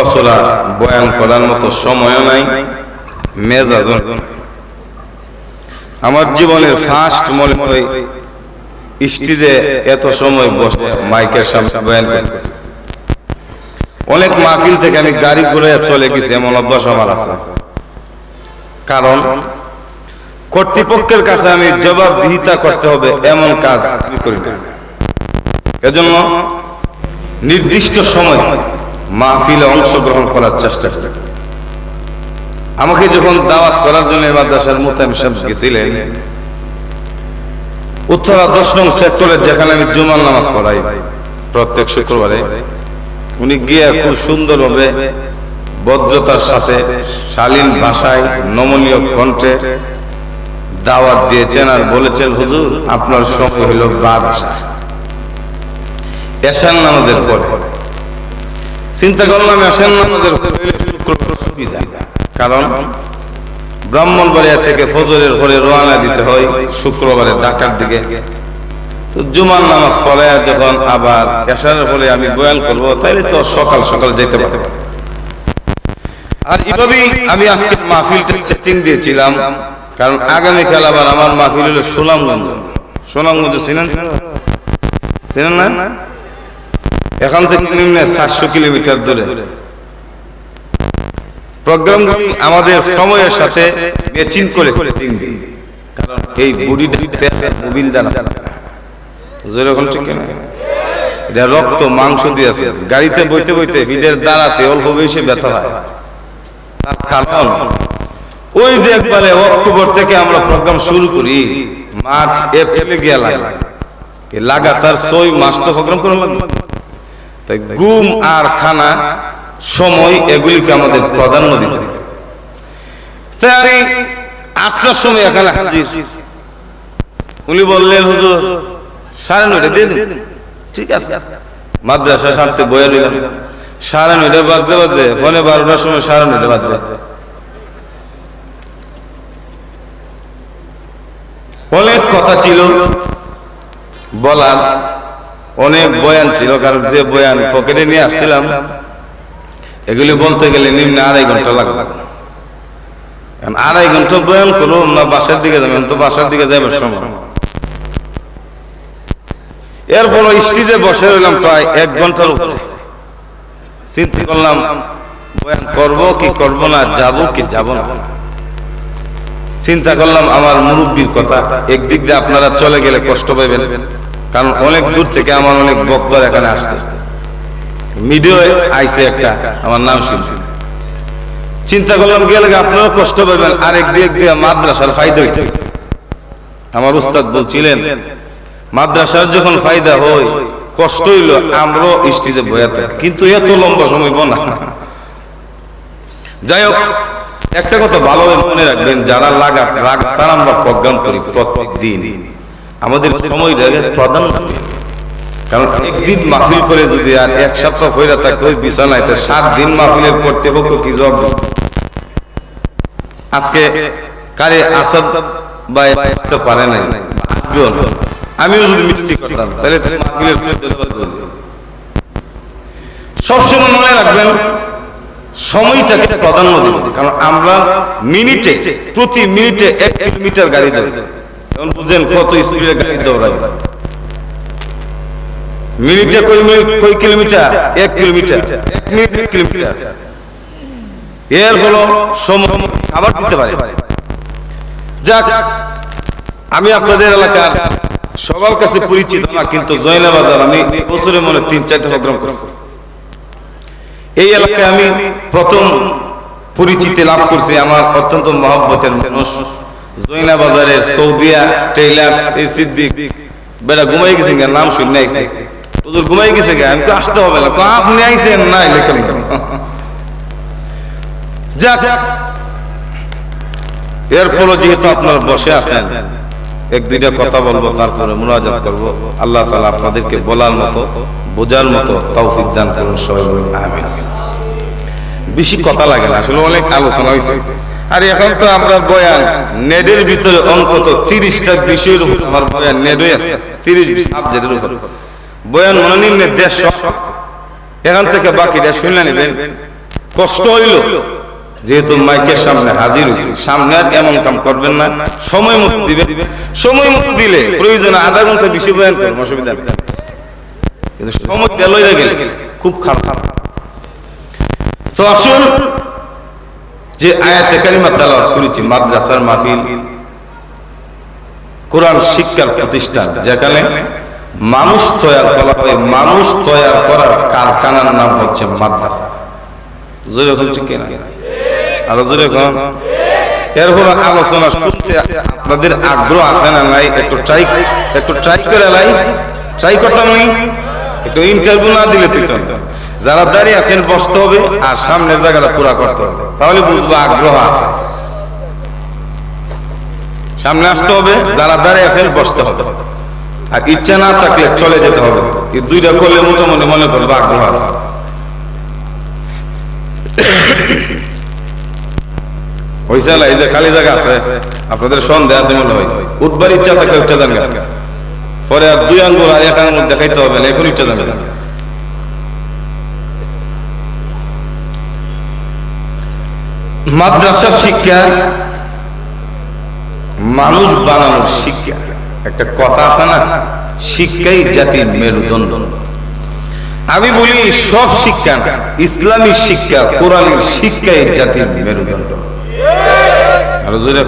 লম্বা বয়ান করার মতো সময়ও নাই, মেজাজও নাই। আমার জীবনের ফার্স্ট মনে হয় স্টেজে এত সময় বসে মাইকের সামনে বয়ান করতেছি। অনেক মাহফিল থেকে আমি গাড়ি ঘুরে চলে গেছি, এমন অভ্যাস আমার আছে। কারণ কর্তৃপক্ষের কাছে আমি জবাবদিহিতা করতে হবে এমন কাজ আমি করি না। এজন্য নির্দিষ্ট সময় মাহফিলে অংশগ্রহণ করার চেষ্টা করি। আমাকে যখন দাওয়াত করার জন্য মাদ্রাসার মুতামিম সাহেব গেছিলেন উত্তরা 10 নং সেক্টরে, যেখানে আমি জুমার নামাজ পড়াই প্রত্যেক শুক্রবারে, উনি গিয়ে খুব সুন্দরভাবে ভদ্রতার সাথে শালীন ভাষায় নমনীয় কণ্ঠে দাওয়াত দিয়েছেন আর বলেছেন, হুজুর আপনার সময় হলো বাদ এশার নামাজের পরে। চিন্তা করলাম এশার নামাজের পরে সুবিধা, কারণ ব্রাহ্মণবাড়িয়া থেকে ফজরের পরে রওনা দিতে হয় শুক্রবারে ঢাকার দিকে। তো জুমার নামাজ পড়ে যখন আবার এশারের পরে আমি বয়ান করব, তাইলে তো সকাল সকাল যেতে পারবো। আর এইভাবেই আমি আজকে মাহফিলটা সেটিং দিয়েছিলাম, কারণ আগামীকাল আবার আমার মাহফিল হলো সুনামগঞ্জ। সুনামগঞ্জ চিনেন না? এখান থেকে নিম্নে 700 কিলোমিটার দূরে। প্রোগ্রামগুলি আমাদের সময়ের সাথে ম্যাচিং করে সেটিং দিই, কারণ এই বডিটা মোবিল দ্বারা যেরকম ঠিক না, এটা রক্ত মাংস দিয়ে আছে। গাড়িতে বইতে বইতে ফিটের দাঁড়াতে অল্প বেশি ব্যথা হয়। তার কারণ ওই যে একবারে অক্টোবর থেকে আমরা প্রোগ্রাম শুরু করি, মার্চ এপ্রিলে গিয়ে লাগাতার 6 মাস তো প্রোগ্রাম করা লাগবে। তাই ঘুম আর খানা সময় এগুলিকে আমাদের প্রাধান্য দিতে হবে। তাই আমি 8টার সময় এখানে হাজির। উনি বললেন, হুজুর 9:30 দিয়ে দিন। ঠিক আছে, মাদ্রাসা সামনে বয়ে নিলাম। 9:30 বাজতে বাজতে ফোনে 12টার সময় 9:30 বাজছে। অনেক কথা ছিল বলার, অনেক বয়ান ছিল, কারণ যে বয়ান পকেটে নিয়ে আসছিলাম এগুলি বলতে গেলে নিম্নে 2.5 ঘন্টা লাগবে। 2.5 ঘন্টা বয়ান করুন না বাসার দিকে যাবেন, তো বাসার দিকে যাবার সময়। এরপর স্টেজে বসে রইলাম প্রায় 1 ঘন্টার উপরে। চিন্তা করলাম বয়ান করব কি করব না, যাব কি যাব না। চিন্তা করলাম আমার মুরব্বীর কথা, একদিক দিয়ে আপনারা চলে গেলে কষ্ট পাবেন, কারণ অনেক দূর থেকে আমার অনেক বক্তারা এখানে আসছে, মিডিয়ায় আইছে একটা, আমার নাম শুনছি। চিন্তা করলাম গেলে আপনারা কষ্ট পাবেন, আর একদিক দিয়ে মাদ্রাসার ফায়দা হইতে। আমার উস্তাদ বলছিলেন, মাদ্রাসার যখন ফায়দা হয় কষ্ট হইল আমরাও স্টেজে বয়া থাকি, কিন্তু এত লম্বা সময় বনা। যাই হোক, একটা কথা ভালোভাবে মনে রাখবেন, যারা লাগাতার আমরা প্রোগ্রাম করি প্রত্যেক দিন, আমাদের সময়টা প্রাধান্য। কারণ একদিন মাহফিল করে যদি আর 1 সপ্তাহ হইরা থাকতে ওই বিছানায়, 7 দিন মাহফিলের কর্তৃপক্ষ কি জবাব দেবে? আজকে কারে আসাদ ভাই আসতে পারে নাই, আমিও যদি মিষ্টি করতাম তাহলে মাহফিলের সবসময় মনে রাখবেন সময়টাকে প্রাধান্য দিবেন। কারণ আমরা মিনিটে, প্রতি মিনিটে 1 কিলোমিটার গাড়ি দৌড়াই। এখন বুঝেন কত স্পিডে গাড়ি দৌড়াই। মিনিটে কই কিলোমিটার? 1 কিলোমিটার। 1 minute 1 kilometre. এর হলো সময় আবার দিতে পারে। যাক, আমি আপনাদের এলাকার সবার কাছে পরিচিত না, কিন্তু জয়নাবাজার আমি বছরে মনে 3-4টা প্রোগ্রাম করছি। এই এলাকায় আমি প্রথম পরিচিতি লাভ করছি আমার অত্যন্ত মহব্বতের মানুষ, জয়নাবাজারের সৌদিয়া টেইলার্স এই সিদ্দিক। বেটা ঘুমাই গেছেন, নাম শুনে আইছে, হুজুর ঘুমাই গেছে গে। আমি আসতে হবে না, আপনি আইছেন না লেখেন। যাক, এরপরও যেহেতু আপনারা বসে আছেন, 1-2টা কথা বলবো, তারপরে মুনাজাত করবো। আল্লাহ তাআলা আপনাদেরকে বলার মতো, বোঝার মতো তৌফিক দান করুন, সবাই বলুন আমিন। বেশি কথা লাগে না, আসলে অনেক আলোচনা হয়েছে। আর এখন তো আমরা বয়ান নেটের ভিতরে অন্তত 30টা বিষয়ের উপর আমার বয়ান নেট হয়ে আছে, 30 সাবজেক্টের উপর বয়ান। মনে নিন দেশ এখান থেকে বাকিটা শুনলে নেবেন, কষ্ট হইল, যেহেতু মাইকের সামনে হাজির হয়েছি, সামনে আর এমন কাম করবেন না, সময় মতো দিবেন। সময় মতো দিলে প্রয়োজনে আধা ঘন্টা বেশি বয়ান করবেন, অসুবিধা নেই, কিন্তু সময় লইয়া গেলে খুব খারাপ। তো আসুন, যে আয়াতে কারিমা তেলাওয়াত করেছি, মাদ্রাসার মাহফিল, কোরআন শিক্ষার প্রতিষ্ঠান, যেখানে মানুষ তৈরি করা হয়, মানুষ তৈরি করার কারখানার নাম হচ্ছে মাদ্রাসা। জোরে এখন ঠিক না? আরো জোরে এখন। এরপর আলোচনা শুনতে আপনাদের আগ্রহ আছে না নাই? একটু ট্রাই করে লাই, ট্রাই করতাম আমি, একটু ইন্টারভিউ না দিলে তুই তো। যারা দাঁড়িয়ে আছেন বসতে হবে, আর সামনের জায়গাটা পুরা করতে হবে, তাহলে বুঝবো আগ্রহ আছে। সামনে আসতে হবে, যারা দাঁড়িয়ে আছেন বসতে হবে, আর ইচ্ছা না থাকলে চলে যেতে হবে। এই দুইটা করলে মোটামুটি মনে করবো আগ্রহ আছে। হইসালা, এই যে খালি জায়গা আছে, আপনাদের সন্দেহ আছে মনে হয়, উঠবার ইচ্ছা থাকলে উঠতে যান, পরে আর 2 আঙ্গুল আর 1 আঙ্গুল দেখাইতে হবে না, এখন উঠতে যান। মাদ্রাসার শিক্ষা মানুষ বানানোর শিক্ষা। একটা কথা আছে না, শিক্ষাই জাতির মেরুদণ্ড। আমি বলি সব শিক্ষা না, ইসলামী শিক্ষা, কোরআনের শিক্ষাই জাতির মেরুদণ্ড। আর জোরে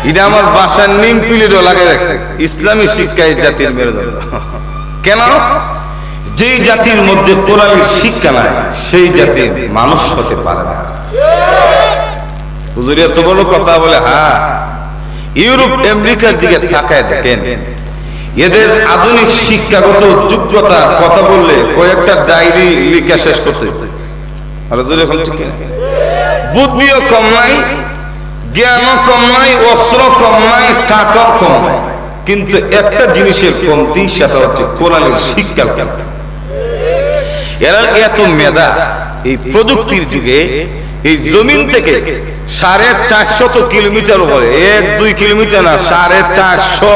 এটা আমার বাসার নিম পিলিরও লাগাই রাখছে, ইসলামী শিক্ষাই জাতির মেরুদণ্ড। কেন? যেই জাতির মধ্যে কোরআনের শিক্ষা নাই, সেই জাতির মানুষ হতে পারে না। হুজুর এত বড় কথা বলে, হ্যাঁ, ইউরোপ আমেরিকার দিকে তাকায় দেখেন, এদের আধুনিক শিক্ষাগত যোগ্যতা কথা বললে কয়েকটা ডায়েরি লিখে শেষ করতে হবে। আর জোরে এখন ঠিক না? বুদ্ধিও কম নাই, জ্ঞানও কম নাই, অস্ত্র কম নাই, টাকাও কম নাই, কিন্তু একটা জিনিসের কমতি, সেটা হচ্ছে কোরআনের শিক্ষার কমতি। এরা এত মেধা, এই প্রযুক্তির যুগে এই জমিন থেকে 450 কিলোমিটার উপরে, 1-2 কিলোমিটার না, 450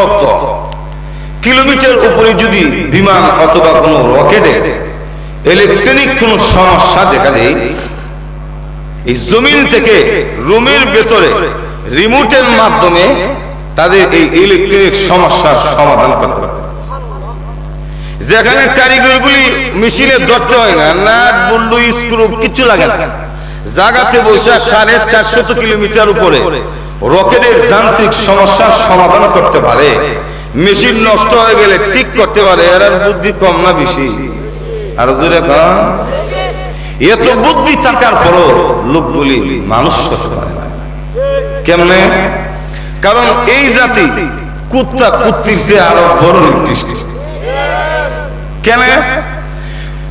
কিলোমিটার উপরে যদি বিমান অথবা কোনো রকেটে ইলেকট্রনিক কোনো সমস্যা দেখা দেয়, এই জমিন থেকে রুমের ভেতরে রিমোটের মাধ্যমে তাদের এই ইলেকট্রনিক সমস্যার সমাধান করতে পারে। যেখানে কারিগরগুলি মেশিনে ধরতে হয় না, নাট বল্টু স্ক্রু কিছু লাগে না, জায়গাতে বসে 450 কিলোমিটার উপরে রকেটের যান্ত্রিক সমস্যার সমাধান করতে পারে। মেশিন নষ্ট হয়ে গেলে ঠিক করতে পারে। এর বুদ্ধি কম না বেশি? আর জোরে কম। এত বুদ্ধি থাকার পরও লোকগুলি মানুষ হতে পারে না। কেমনে? কারণ এই জাতি কুত্তা কুত্তির চেয়ে আরো বড় নিকৃষ্ট। কেন?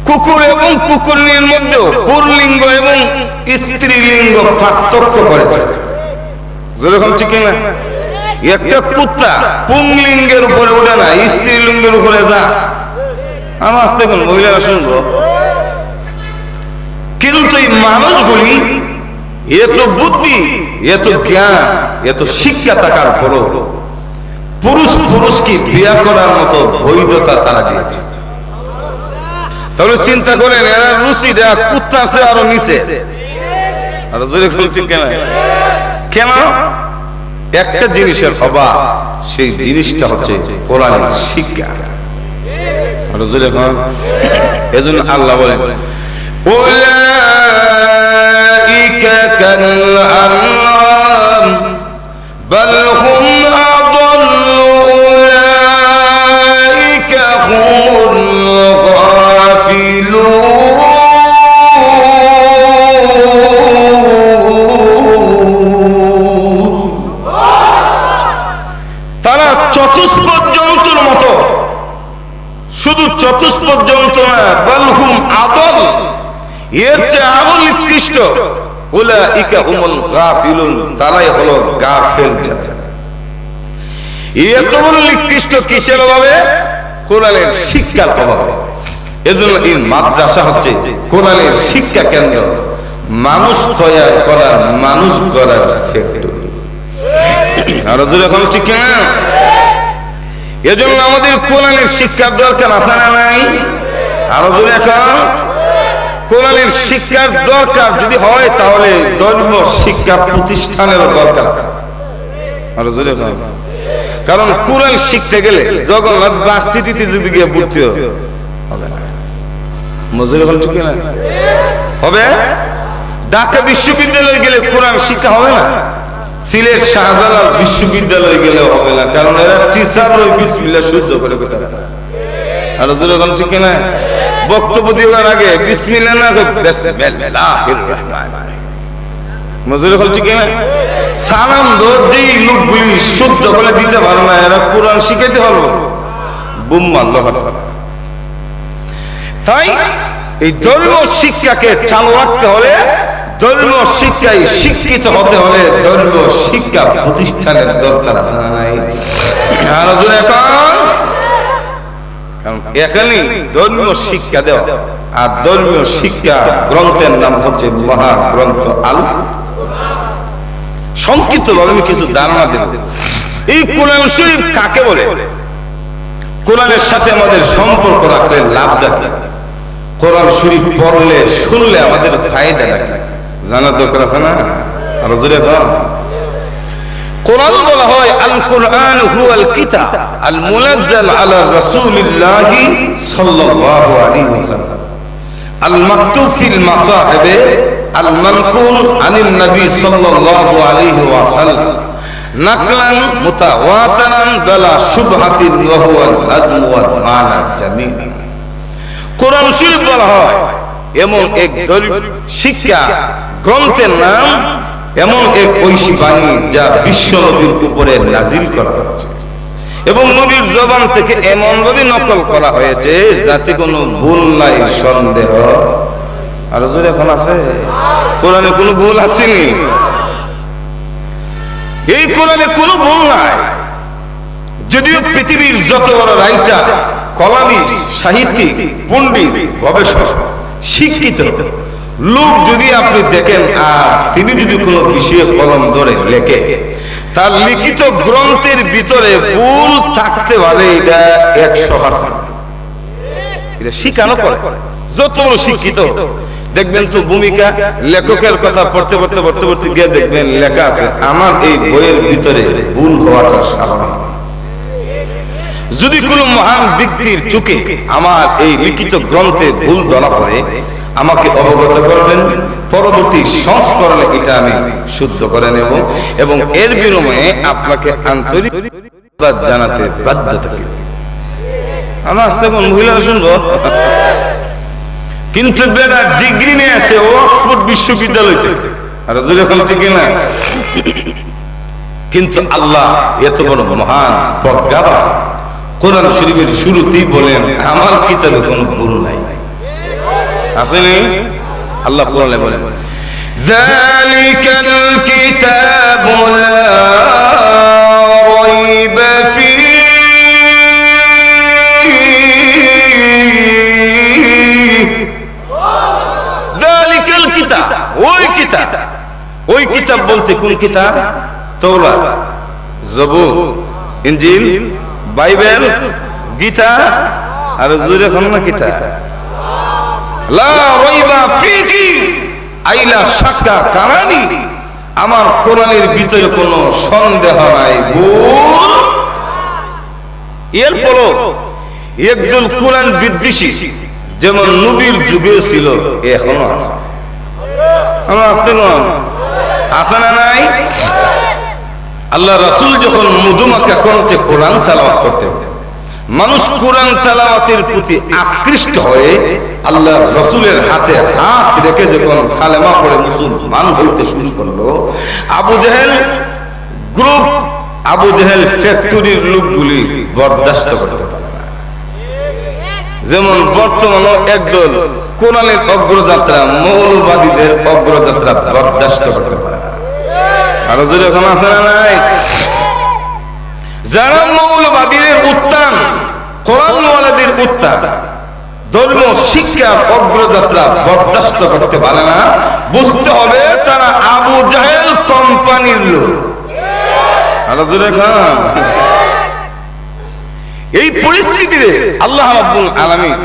কুকুর এবং কুকুরের মধ্যেও পুরলিঙ্গ এবং স্ত্রীলিঙ্গ পার্থক্য করেছে। যেরকম ঠিক না? একটা কুত্তা পুংলিঙ্গের উপরে ওঠে না, স্ত্রীলিঙ্গের উপরে যা। আমার আসতে কোন মহিলারা শুনবো, কিন্তু এই মানুষগুলি এত বুদ্ধি, এত জ্ঞান, এত শিক্ষা থাকার পরও পুরুষকে বিয়ে করার মতো বৈধতা তারা দিয়েছে। তাহলে চিন্তা করেন, এরা রুচিটা কুত্তা আছে আরো নিচে। আর জোরে ঠিক কেন? কেন? একটা জিনিসের অভাব, সেই জিনিসটা হচ্ছে কোরআনের শিক্ষা। আর জোরে এজন্য আল্লাহ বলেন, উলাইকা কাল আনআম বাল হুম আদাল্লু উলাইকা হুমুল গাফিলুন। তারা চতুষ্পদ জন্তুর মতো, শুধু চতুষ্পদ জন্তু না, বাল হুম আদল, এর চেয়ে আরো নিকৃষ্ট। উলাইকা হুমুল গাফিলুন, তারাই হলো গাফেল জাতি। এত বড় নিকৃষ্ট কিসের অভাবে? কোরআনের শিক্ষার অভাবে। এজন্য এই মাদ্রাসা হচ্ছে কোরআনের শিক্ষা কেন্দ্র, মানুষ তৈরি করার, মানুষ গড়ার ফ্যাক্টরি। আর এখন ঠিক না? এজন্য আমাদের কোরআনের শিক্ষার দরকার আছে না নাই? আরো জোরে এখন কোরআনের শিক্ষার দরকার যদি হয় তাহলে ধর্মীয় শিক্ষা প্রতিষ্ঠানেরও দরকার আছে। আর জোরে বলেন। কারণ কোরআন শিখতে গেলে জগন্নাথ ভার্সিটিতে যদি গিয়ে ভর্তি হবে না, মজুরি বলেন ঠিক না? হবে। ঢাকা বিশ্ববিদ্যালয়ে গেলে কোরআন শিক্ষা হবে না, সিলেট শাহজালাল বিশ্ববিদ্যালয়ে গেলে হবে না, কারণ এরা টিচার ওই বিসমিল্লাহ শুদ্ধ করে কথা। আর জোরে বলেন ঠিক না? বক্তব্য দেওয়ার আগে বিসমিল্লাহ না বিসমিল্লাহির রহমানির রহিম, মজুরি বলেন ঠিক না? সালাম যেই লোকগুলি শুদ্ধ করে দিতে পারে না, এরা কোরআন শিখাইতে পারবো বুম মারল। তাই এই ধর্মীয় শিক্ষাকে চালু রাখতে হলে, ধর্মীয় শিক্ষায় শিক্ষিত হতে হলে ধর্মীয় শিক্ষা প্রতিষ্ঠানের দরকার আছে না নাই? আর এখন এখানে ধর্মীয় শিক্ষা দেওয়া, আর ধর্মীয় শিক্ষা গ্রন্থের নাম হচ্ছে মহাগ্রন্থ আল। সংক্ষিপ্ত ভাবে আমি কিছু ধারণা দেব। এই কোরআন শরীফ কাকে বলে? কোরআনের সাথে আমাদের সম্পর্ক রাখলে লাভটা কি? কোরআন শরীফ পড়লে শুনলে আমাদের ফায়দা কি জানার দরকার আছে না? আর জোরে বল। কোরআন বলা হয় আল কোরআন হুয়াল কিতাব আল মুনাজ্জাল আলা রাসূলিল্লাহি সাল্লাল্লাহু আলাইহি ওয়াসাল্লাম আল মাকতুব ফিল মাসাহিবে আল মানকুল আনিন নবী সাল্লাল্লাহু আলাইহি ওয়াসাল্লাম নাকলান মুতাওয়াতিরান বিলা শুবহাতিন ওয়া হুয়া নাজম ওয়াল মানা জামিআ। কোরআন শরীফ বলা হয় এমন এক শিক্ষা গ্রন্থের নাম, এমন এক ঐশী বাণী যা বিশ্ব নবীর উপরে নাজিল করা হয়েছে এবং নবীর জবান থেকে এমন ভাবে নকল করা হয়েছে যাতে কোনো ভুল নাই, সন্দেহ। আর জোরে এখন আছে? কোরআনে কোনো ভুল আসেনি। এই কোরআনে কোনো ভুল নাই। যদিও পৃথিবীর যত বড় রাইটার, কলামিস্ট, সাহিত্যিক, পণ্ডিত, গবেষক, শিক্ষিত লোক যদি আপনি দেখেন আর তিনি যদি কোনো বিষয়ে কলম ধরে লেখে, তার লিখিত গ্রন্থের ভিতরে ভুল থাকতে পারে, এটা 100%। এটা শিখানো করে। যত বড় শিক্ষিত দেখবেন তো ভূমিকা লেখকের কথা পড়তে পড়তে পড়তে পড়তে গিয়ে দেখবেন লেখা আছে আমার এই বইয়ের ভিতরে ভুল হওয়াটা স্বাভাবিক। যদি কোনো মহান ব্যক্তির চোখে আমার এই লিখিত গ্রন্থে ভুল ধরা পড়ে আমাকে অবগত করবেন, পরবর্তী সংস্করণে এটা আমি শুদ্ধ করে নেব এবং এর বিনিময়ে আপনাকে আন্তরিক জানাতে বাধ্য থাকি। আমরা আস্তে কোন মহিলা শুনবো, কিন্তু বেটা ডিগ্রি নিয়ে আছে অক্সফোর্ড বিশ্ববিদ্যালয় থেকে। আর যখন ঠিক না, কিন্তু আল্লাহ এত বড় মহান প্রজ্ঞাবান, কোরআন শরীফের শুরুতেই বলেন আমার কিতাবে কোনো ভুল নাই। আসেনি? আল্লাহ কোরআনে বলেন যালিকাল কিতাবু লা রাইবা ফীহি যালিকাল কিতাব, ওই কিতাব। ওই কিতাব বলতে কোন কিতাব? তাওরাত, জবুর, ইনজিল, বাইবেল, গীতা। আর জোরে কোন না কিতাব লা রাইবা ফীহি আইলা শাক্কা কারানি, আমার কোরআনের ভিতরে কোনো সন্দেহ নাই, ভুল। এরপরও একদল কোরআন বিদ্বেষী যেমন নবীর যুগে ছিল এখনো আছে। আমরা আসতে নয়, আছে না নাই? আল্লাহ রাসূল যখন মধুমাখা কণ্ঠে কোরআন তেলাওয়াত করতেন, মানুষ কোরআন তেলাওয়াতের প্রতি আকৃষ্ট হয়ে আল্লাহ রাসূলের হাতে হাত রেখে যখন কালেমা পড়ে মুসলমান হইতে শুরু করলো, আবু জেহেল গ্রুপ, আবু জেহেল ফ্যাক্টরির লোকগুলি বরদাস্ত করতে পারে না। যেমন বর্তমানে একদল কোরআনের অগ্রযাত্রা, মৌলবাদীদের অগ্রযাত্রা বরদাস্ত করতে পারে না। আরো যদি এখন আছে না নাই? যারা মৌলবাদীদের উত্থান, কোরআনওয়ালাদের উত্থান, ধর্ম শিক্ষার অগ্রযাত্রা বরদাস্ত করতে পারে না, বুঝতে হবে তারা আবু জাহেল কোম্পানির লোক। আরো জোরে খান। এই পরিস্থিতিতে আল্লাহ রাব্বুল আলামিন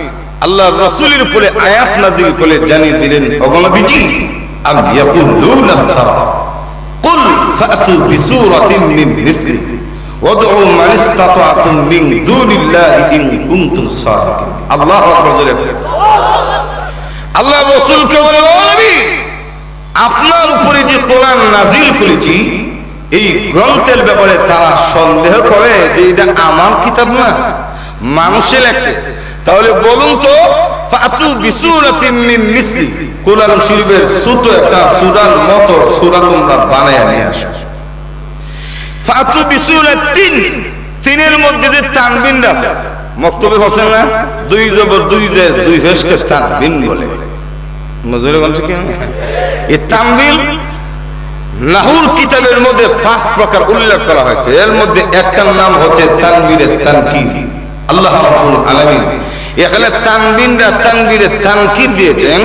আল্লাহ রাসূলের উপরে আয়াত নাযিল করে জানিয়ে দিলেন, ওগো নবীজি, আম ইয়াকুলুনা ইফতারা কুল ফাতু বিসূরাতিন মিন মিসলিহি ওয়াদউ মান ইসতাতা'তুম মিন দুনিল্লাহি ইন কুনতুম সাদিকিন। আল্লাহু আকবার। আল্লাহ রাসূলকে বলে, ও নবী, আপনার উপরে যে কোরআন নাযিল করেছি এই গ্রন্থের ব্যাপারে তারা সন্দেহ করে যে এটা আমার কিতাব না, মানুষে লেখছে। তাহলে বলুন তো, ফাতু বিসূরাতিন মিন মিসলি, কোরআন শরীফের ছোট একটা সূরার মতো সূরা তোমরা বানায়া নিয়ে আসো। ফাতু বিসূরাতিন, তিনের মধ্যে যে তানবিন আছে, মক্তবে হোসেন না, দুই জবর দুই জের দুই ফেসকে তানবিন বলে। মজুরে বলছে কি এই তানবিন নাহুর কিতাবের মধ্যে 5 প্রকার উল্লেখ করা হয়েছে। এর মধ্যে একটার নাম হচ্ছে তানবীরে তানকির। আল্লাহ রাব্বুল আলামিন এখানে তানবীরে তানকির দিয়েছেন,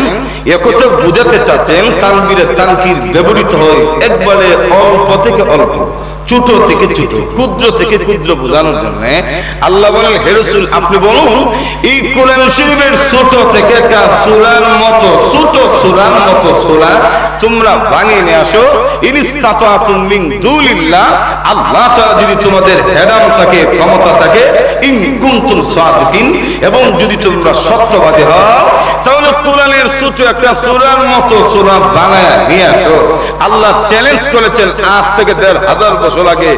একথা বুঝাতে চাচ্ছেন তানবীরে তানকির ব্যবহৃত হয় একবারে অল্প থেকে অল্প, ছোট থেকে ছোট, ক্ষুদ্র থেকে ক্ষুদ্র বোঝানোর জন্য। আল্লাহ বলেন, হে রাসূল, আপনি বলুন এই কোরআন শরীফের ছোট থেকে একটা সূরার মতো, ছোট সূরার মতো সূরা তোমরা বানিয়ে নিয়ে আসো। ইনিস্তাতাতুম মিন দুনিল্লাহ, আল্লাহ ছাড়া যদি তোমাদের হেদাম থাকে, ক্ষমতা থাকে, ইন কুনতুম সাদিকিন, এবং যদি তোমরা সত্যবাদী হও, তাহলে কোরআনের ছোট একটা সূরার মতো সূরা বানায় নিয়ে আসো। আল্লাহ চ্যালেঞ্জ করেছেন আজ থেকে ১৫০০ বছর আগে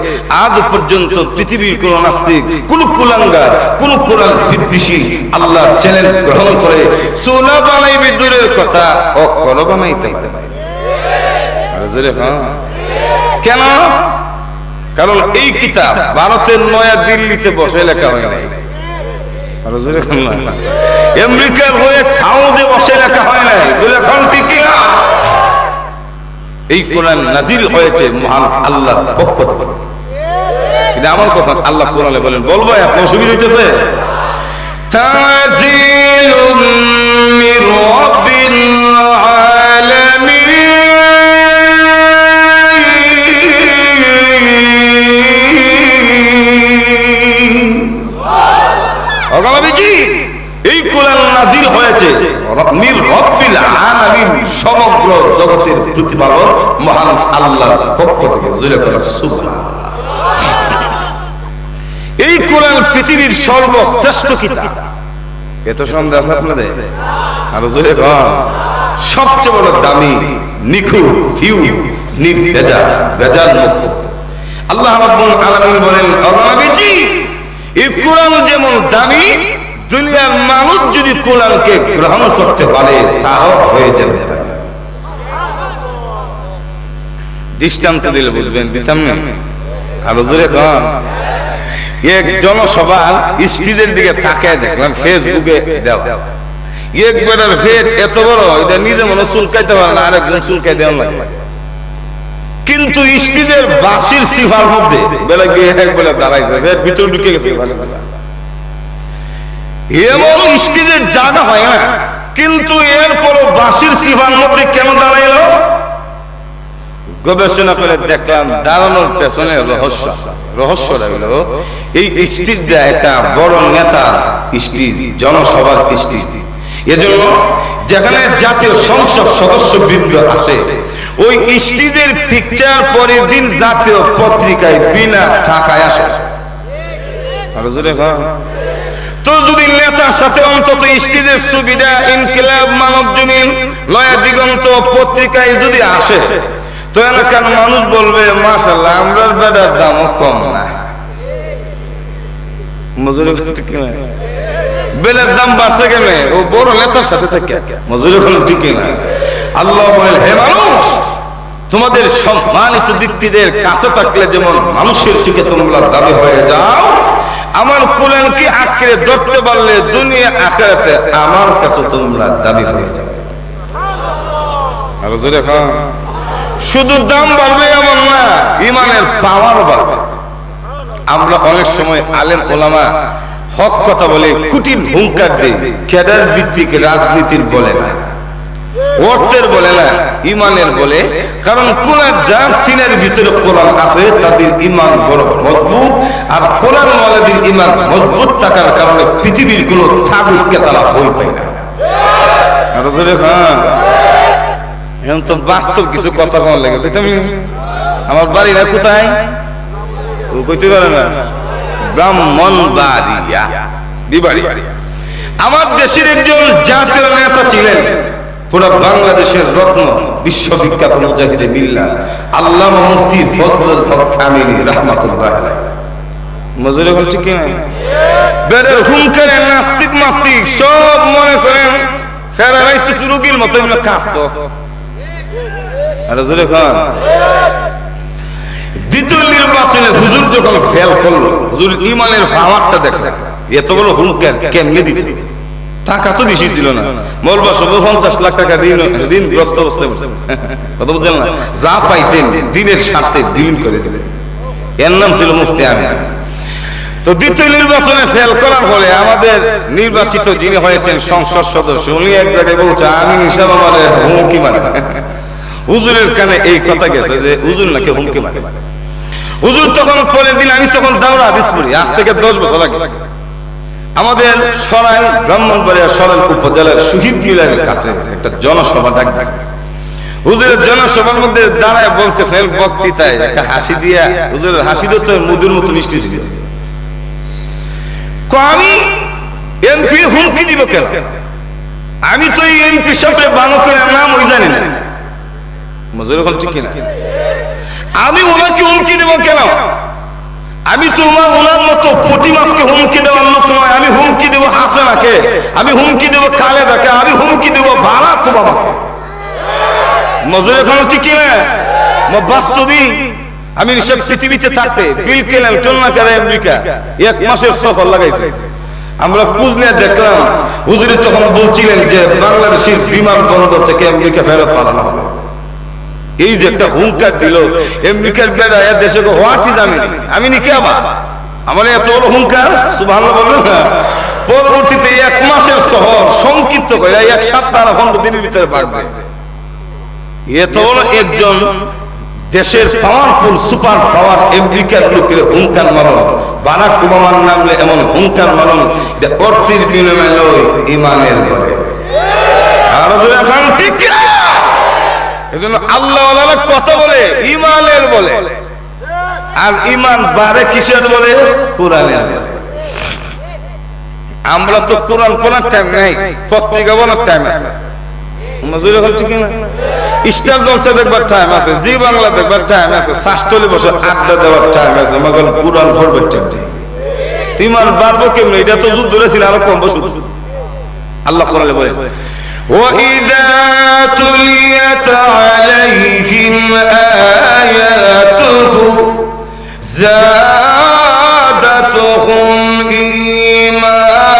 আজ পর্যন্ত পৃথিবীর কোন নাস্তিক, কোন কুলাঙ্গার, কোন কোরআন বিদ্বেষী আল্লাহর চ্যালেঞ্জ গ্রহণ করে সূরা বানাইবে দূরের কথা, অক্ষর বানাইতে পারে না। কেন? কারণ এই কিতাব ভারতের নয়া দিল্লিতে বসে লেখা হয় নাই, আমেরিকার হয়ে ঠাউজে বসে লেখা হয় নাই। এই কোরআন নাজিল হয়েছে মহান আল্লাহর পক্ষ থেকে। এটা আমার কথা, আল্লাহ কোরআনে বলেন। বলবো আপনি অসুবিধা হইতেছে? তানজিলুম মির রাব্বিল আলামিন, এই কোরআন নাজিল হয়েছে মির রাব্বিল আলামিন, সমগ্র জগতের প্রতিপালক মহান আল্লাহর পক্ষ থেকে। জোরে বলেন সুবহানাল্লাহ। এই কোরআন পৃথিবীর সর্বশ্রেষ্ঠ কিতাব। এত সন্দেহ আছে আপনাদের? আরো জোরে বলেন, সবচেয়ে বড় দামি, নিখুঁত, ফিউ, নির্ভেজাল, ভেজাল মুক্ত। আল্লাহ রাব্বুল আলামিন বলেন, ও নবীজি, এই কোরআন যেমন দামি, দুনিয়ার মানুষ যদি কোরআনকে গ্রহণ করতে পারে তাও হয়ে যাবে। দৃষ্টান্ত দিলে বুঝবেন, দিতাম না? আরো জোরে কন। এক জনসভার স্টেজের দিকে তাকায় দেখলাম ফেসবুকে দেওয়া, এক বেটার ফেট এত বড়, এটা নিজে মনে চুলকাইতে পারে না, আরেকজন চুলকাই দেওয়া লাগে। কিন্তু স্টেজের বাঁশির সিফার মধ্যে বেলা গিয়ে এক বেলা দাঁড়াইছে, ফেট ভিতরে ঢুকে গেছে। এমন স্টেজের জায়গা হয় না, কিন্তু এরপরও বাঁশির সিফার মধ্যে কেন দাঁড়াইল? গবেষণা করে দেখলাম দাঁড়ানোর পেছনে রহস্য আছে। রহস্যটা হলো এই স্টেজটা একটা বড় নেতা স্টেজ, জনসভার স্টেজ। এজন্য যেখানে জাতীয় সংসদ সদস্যবৃন্দ আসে, ওই স্টেজের পিকচার পরের দিন জাতীয় পত্রিকায় বিনা টাকায় আসে। তো যদি নেতার সাথে অন্তত স্টেজের সুবিধা ইনকিলাব, মানব জমিন, নয়া দিগন্ত পত্রিকায় যদি আসে, তো এলাকার মানুষ বলবে, মাশাআল্লাহ, আমরার বেটার দামও কম না। মজুরি বেলের দাম বাড়ছে কেন? ও বড় নেতার সাথে থাকে। মজুরি ঠিক না? আল্লাহ বলেন, হে মানুষ, তোমাদের সম্মানিত ব্যক্তিদের কাছে থাকলে যেমন মানুষের চোখে তোমরা দাবি হয়ে যাও, আমার কোরআনকে আঁকড়ে ধরতে পারলে দুনিয়া আখিরাতে আমার কাছে তোমরা দাবি হয়ে যাবে। আর জোরে খান। শুধু দাম বাড়বে এমন না, ইমানের পাওয়ার বাড়বে। আমরা অনেক সময় আলেম ওলামা হক কথা বলে, কুটির হুঙ্কার দেই, ক্যাডার ভিত্তিক রাজনীতির বলে না। অর্থের বলে না, ইমানের বলে। কারণ কোরআন যার সিনের ভিতরে কোরআন আছে তাদের ইমান বড় মজবুত, আর কোরআন ওয়ালাদের ইমান মজবুত থাকার কারণে পৃথিবীর কোনো তাগুতকে তারা ভয় পায় না। আর জোরে খান, এখন তো বাস্তব কিছু কথা শোনা লাগে। তুমি আমার বাড়িটা কোথায় কইতে পারে না, ব্রাহ্মণবাড়িয়া বিবাড়িয়া। আমার দেশের একজন জাতীয় নেতা ছিলেন, পুরো বাংলাদেশের রত্ন, বিশ্ববিখ্যাত মুজাহিদে মিল্লাত আল্লামা মুফতি ফজলুল হক আমিনী রাহমাতুল্লাহ আলাইহি। মজুরি বল ঠিক না? বেরের হুঙ্কারে নাস্তিক মাস্তিক সব মনে করেন ফেরারাইসিস রোগীর মতো এমন কাঁপতো। আর জোরে খান, দ্বিতীয় নির্বাচনে হুজুর যখন ফেল করলো, হুজুর ইমানের পাওয়ারটা দেখলেন। এত বড় হুঙ্কার কেমনে দিতে, টাকা তো বেশি ছিল না, মরবা সব 50 লাখ টাকা ঋণগ্রস্ত অবস্থায় কথা বুঝলেন না, যা পাইতেন দিনের স্বার্থে বিলীন করে দিলেন। এর নাম ছিল মুফতি আমিন। তো দ্বিতীয় নির্বাচনে ফেল করার ফলে আমাদের নির্বাচিত যিনি হয়েছেন সংসদ সদস্য, উনি এক জায়গায় বলছে আমি হিসাব আমার হুমকি মানে। হুজুরের কানে এই কথা গেছে যে হুজুর নাকি হুমকি মানে। হুজুর তখন পরের দিন, আমি তখন দাওরা হাদিস পড়ি, আজ থেকে 10 বছর আগে, আমাদের সরাইল ব্রাহ্মণবাড়িয়া সরাইল উপজেলার শহীদ মিনারের কাছে একটা জনসভা ডাক দিয়েছে। হুজুরের জনসভার মধ্যে দাঁড়ায় বলতেছেন বক্তৃতায় একটা হাসি দিয়া, হুজুরের হাসিটা তো মধুর মতো মিষ্টি ছিল। আমি এমপি হুমকি দিব কেন? আমি তো এই এমপি সাথে বানকের নাম ওই জানি না। মজুর এখন ঠিক না, আমি ওনাকে হুমকি দেব কেন? আমি তো ওনার মতো পুঁটি মাছকে হুমকি দেওয়ার লোক নয়। আমি হুমকি দেব হাসানাকে, আমি হুমকি দেব খালেদাকে, আমি হুমকি দেব বারাক ওবামাকে। মজুর এখন ঠিক না? বাস্তবিক আমি সব পৃথিবীতে থাকতে বিল কেলেন চন্নাকারে আমেরিকা 1 মাসের সফর লাগাইছে। আমরা খোঁজ নিয়ে দেখলাম হুজুরি তখন বলছিলেন যে বাংলাদেশের বিমান বন্দর থেকে আমেরিকা ফেরত পাঠানো হবে। এই যে একটা হুঙ্কার দিল আমেরিকার বেড়া দেশে, হোয়াট ইজ আমি নি কে আবার আমার এত বড় হুঙ্কার, সুবহানাল্লাহ বলবেন না। পরবর্তীতে 1 মাসের শহর সংক্ষিপ্ত করে 1 সপ্তাহ 15 দিনের ভিতরে ভাগছে। এত বড় একজন দেশের পাওয়ারফুল সুপার পাওয়ার আমেরিকার লোকের হুঙ্কার মারণ, বারাক ওবামার নামলে এমন হুঙ্কার মারণ, এটা অর্থের বিনিময়ে নয়, ইমানের বলে। আর এখন ঠিক না, এজন্য আল্লাহ ওয়ালারা কথা বলে ইমানের বলে। আর ইমান বাড়ে কিসের বলে? কোরআনের বলে। আমরা তো কোরআন পড়ার টাইম নাই, পত্রিকা পড়ার টাইম আছে। মজুরি হল ঠিক না? স্টার জলসা দেখবার টাইম আছে, জি বাংলা দেখবার টাইম আছে, শাস্ত্রলে বসে আড্ডা দেওয়ার টাইম আছে, মগর কোরআন পড়বার টাইম নেই। ইমান বাড়বো কেমন? এটা তো যুদ্ধ ধরেছিল, আরো কম বসু। আল্লাহ কোরআনে বলে وَإِذَا تُلِيَتْ عَلَيْهِمْ آيَاتُهُ زَادَتْهُمْ إِيمَانًا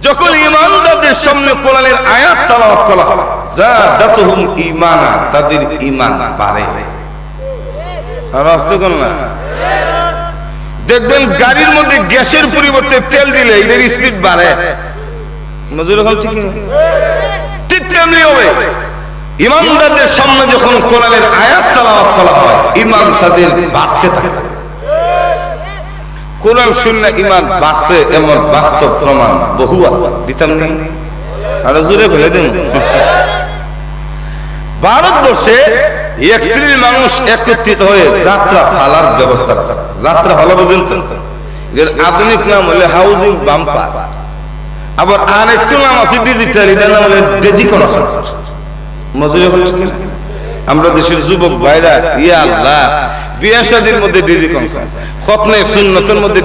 যখন ঈমানদারদের সামনে কোরআনের আয়াত তেলাওয়াত করা হয়, যাদাতুহুম ঈমানা, তাদের ঈমান বাড়ে। দেখবেন গাড়ির মধ্যে গ্যাসের পরিবর্তে তেল দিলে এর স্পিড বাড়ে। ঠিক তেমনি হবে ঈমানদারদের সামনে যখন কোরআনের আয়াত তেলাওয়াত করা হয়, ঈমান তাদের বাড়তে থাকে। কোরআন শুনলে ঈমান বাড়ছে এমন বাস্তব প্রমাণ বহু আছে, দিতাম নেই আরো জোরে বলে দিন। ভারতবর্ষে 1 শ্রেণীর মানুষ একত্রিত হয়ে যাত্রা ফালার ব্যবস্থা করে। যাত্রা ফালা পর্যন্ত এর আধুনিক নাম হলো হাউজিং বাম্পার, আবার আরেকটু নাম আছে ডিজিটাল, এটার নাম হলো ডেজিকনশন। মজুরি হল ঠিক না? আমরা দেশের যুবক ভাইরা ইয়া আল্লাহ বিয়ে শাদীর মধ্যে ডেজিকনশন, খতনে সুন্নতের মধ্যে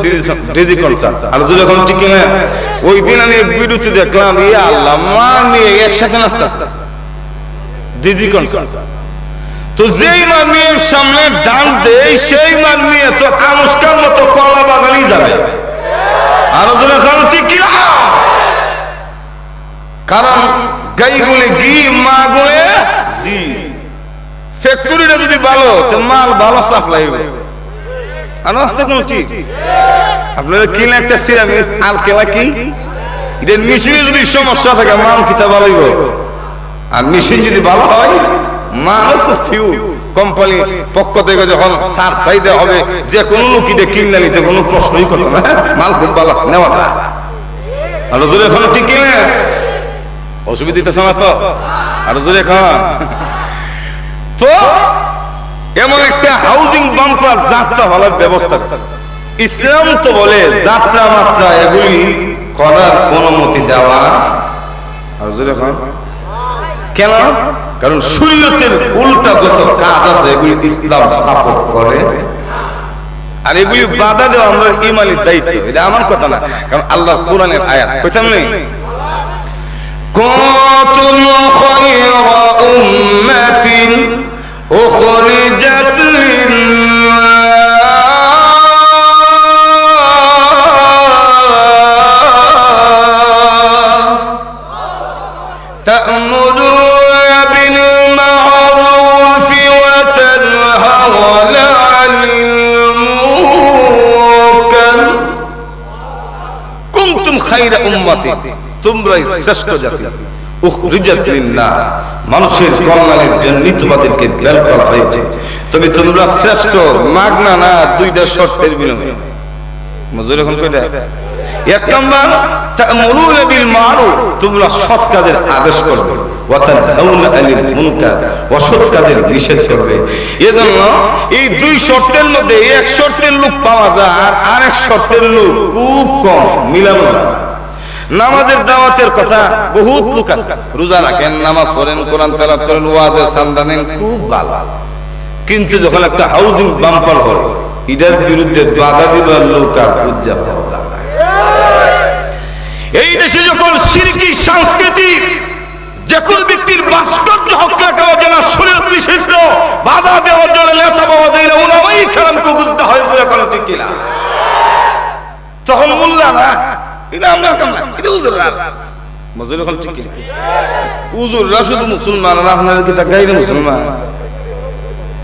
ডেজিকনশন। আর যদি এখন ঠিক না, ওই দিন আমি বিরতি দেখলাম ইয়া আল্লাহ মা নিয়ে একসাথে নাচতেছে ডেজিকনশন। তো যেই মান মেয়ের সামনে ডাল দেয় সেই মান মেয়ে তো আনুষ্কার মতো কলা বাগানি যাবে। আর ঠিক কি? কারণ গাই গুলে ঘি, মা গুলে জি। ফ্যাক্টরিটা যদি ভালো তো মাল ভালো সাপ্লাই হবে। আনাস্তে কোন ঠিক আপনারা কিনা একটা সিরামিক্স আর কেলা কি এদের মেশিনে যদি সমস্যা থাকে মান কিতা ভালোইব আর মেশিন যদি ভালো হয় মানও খুব ফিউ কোম্পানি পক্ষ থেকে যখন সারপ্রাইজ দেওয়া হবে যে কোনো লোক এটা কিনে নিতে কোনো প্রশ্নই করতো না মাল খুব ভালো নেওয়া যায় আর জোরে এখন ঠিক কিনে অসুবিধা দিতেছে না তো আর জোরে খাওয়া তো এমন একটা হাউজিং বাম্পার যাত্রা হওয়ার ব্যবস্থা ইসলাম তো বলে যাত্রা মাত্রা এগুলি করার অনুমতি দেওয়া আর জোরে খাওয়া কেন কারণ শরীয়তের উল্টা যত কাজ আছে এগুলি ইসলাম সাপোর্ট করে আর এগুলি বাধা দেওয়া আমরা ইমানের দায়িত্ব এটা আমার কথা না কারণ আল্লাহর কোরআনের আয়াত কইতাম নেই কুনতুম খায়রা উম্মাতিন উখরিজাত লিন-নাস তা'মুরুনা বিল-মা'রুফ ওয়া তানহাউনা 'আনিল মুনকার কুনতুম খায়রা উম্মাতিন তোমরাই শ্রেষ্ঠ জাতি উখরিজাত লিন-নাস মানুষের কল্যাণের জন্য তোমাদেরকে বের করা হয়েছে তবে তোমরা শ্রেষ্ঠ মাগনা না দুইটা শর্তের বিনিময়ে মজুর এখন কয়টা এক নাম্বার তা'মুরুনা বিল মা'রুফ তোমরা সৎ কাজের আদেশ করবে ওয়া তানহাউনা আনিল মুনকার অসৎ কাজের নিষেধ করবে এজন্য এই দুই শর্তের মধ্যে এক শর্তের লোক পাওয়া যায় আর আরেক শর্তের লোক খুব কম মিলানো যায় নামাজের দাওয়াতের কথা বহুত লোক আছে রোজা রাখেন নামাজ পড়েন কোরআন তেলাওয়াত করেন ওয়াজে চান্দা দেন খুব ভালো কিন্তু যখন একটা হাউজিং বাম্পার হয় এটার বিরুদ্ধে বাধা দিবার লোক আর উজ্জা পাওয়া যায় না এই দেশে যখন শিরকি সংস্কৃতি যে কোন ব্যক্তির ভাস্কর্য হত্যা করার জন্য শরীয়ত নিষিদ্ধ বাধা দেওয়ার জন্য নেতা পাওয়া যায় না উলামায়ে কেরামকে গুনতে হয় বলে কোনো ঠিক কিনা তখন মোল্লা না এটা আমরা কাম না এটা হুজুররা মজুর এখন ঠিক কিনা হুজুররা শুধু মুসলমান আর আপনারা কি তা গায়রে মুসলমান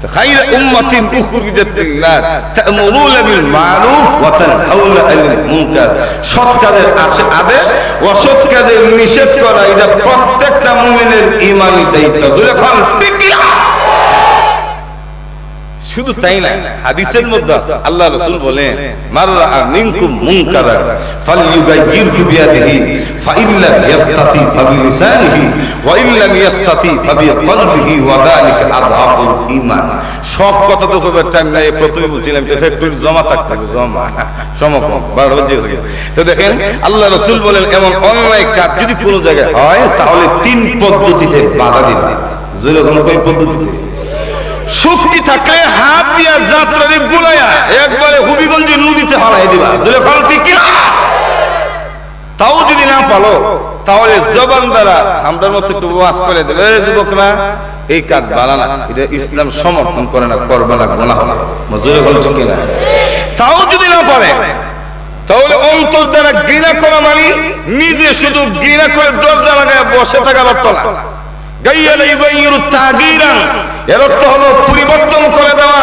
খায়রা উম্মাতিন উখরিজাত লিন-নাস তা'মুরুনা বিল মা'রুফ ওয়া তানহাউনা আনিল মুনকার সৎ কাজের আদেশ অসৎ কাজের নিষেধ করা এটা প্রত্যেকটা মুমিনের ঈমানি দায়িত্ব জোরে কোন ঠিক কিনা শুধু তাই না হাদিসের মধ্যে আছে আল্লাহ রাসূল বলেন মাররা মিনকুম মুনকারান ফালইউগাইয়িরহু বিয়াদিহি ফাইল্লাম ইয়াস্তাতি ফাবিলিসানিহি ওয়া ইল্লাম ইয়াস্তাতি ফাবিকলবিহি ওয়া যালিকা আযহাফুল ঈমান সব কথা তো কবে টাইম নাই প্রথমে বলছিলাম যে ফ্যাক্টরি জমা থাকতে জমা সমকম 12 বাজে গেছে তো দেখেন আল্লাহ রাসূল বলেন এমন অন্যায় কাজ যদি কোনো জায়গায় হয় তাহলে তিন পদ্ধতিতে বাধা দিবেন জোরে কোন কোন পদ্ধতিতে শক্তি থাকলে হাত দিয়া যাত্রারে গোলায়া একবারে হবিগঞ্জে নদীতে হারাই দিবা যখন ঠিক কি তাও যদি না পালো তাহলে জবান দ্বারা আমরার মতো একটু ওয়াজ করে দেবে যুবকরা এই কাজ ভালো না এটা ইসলাম সমর্থন করে না করবে না গুনাহ হবে মজুরে বল ঠিক না তাও যদি না পারে তাহলে অন্তর দ্বারা ঘৃণা করা মানে নিজে শুধু ঘৃণা করে দরজা লাগায় বসে থাকার অর্থ না গায়্যালা ইউগাইয়িরু তাগীরান এর অর্থ হলো পরিবর্তন করে দেওয়া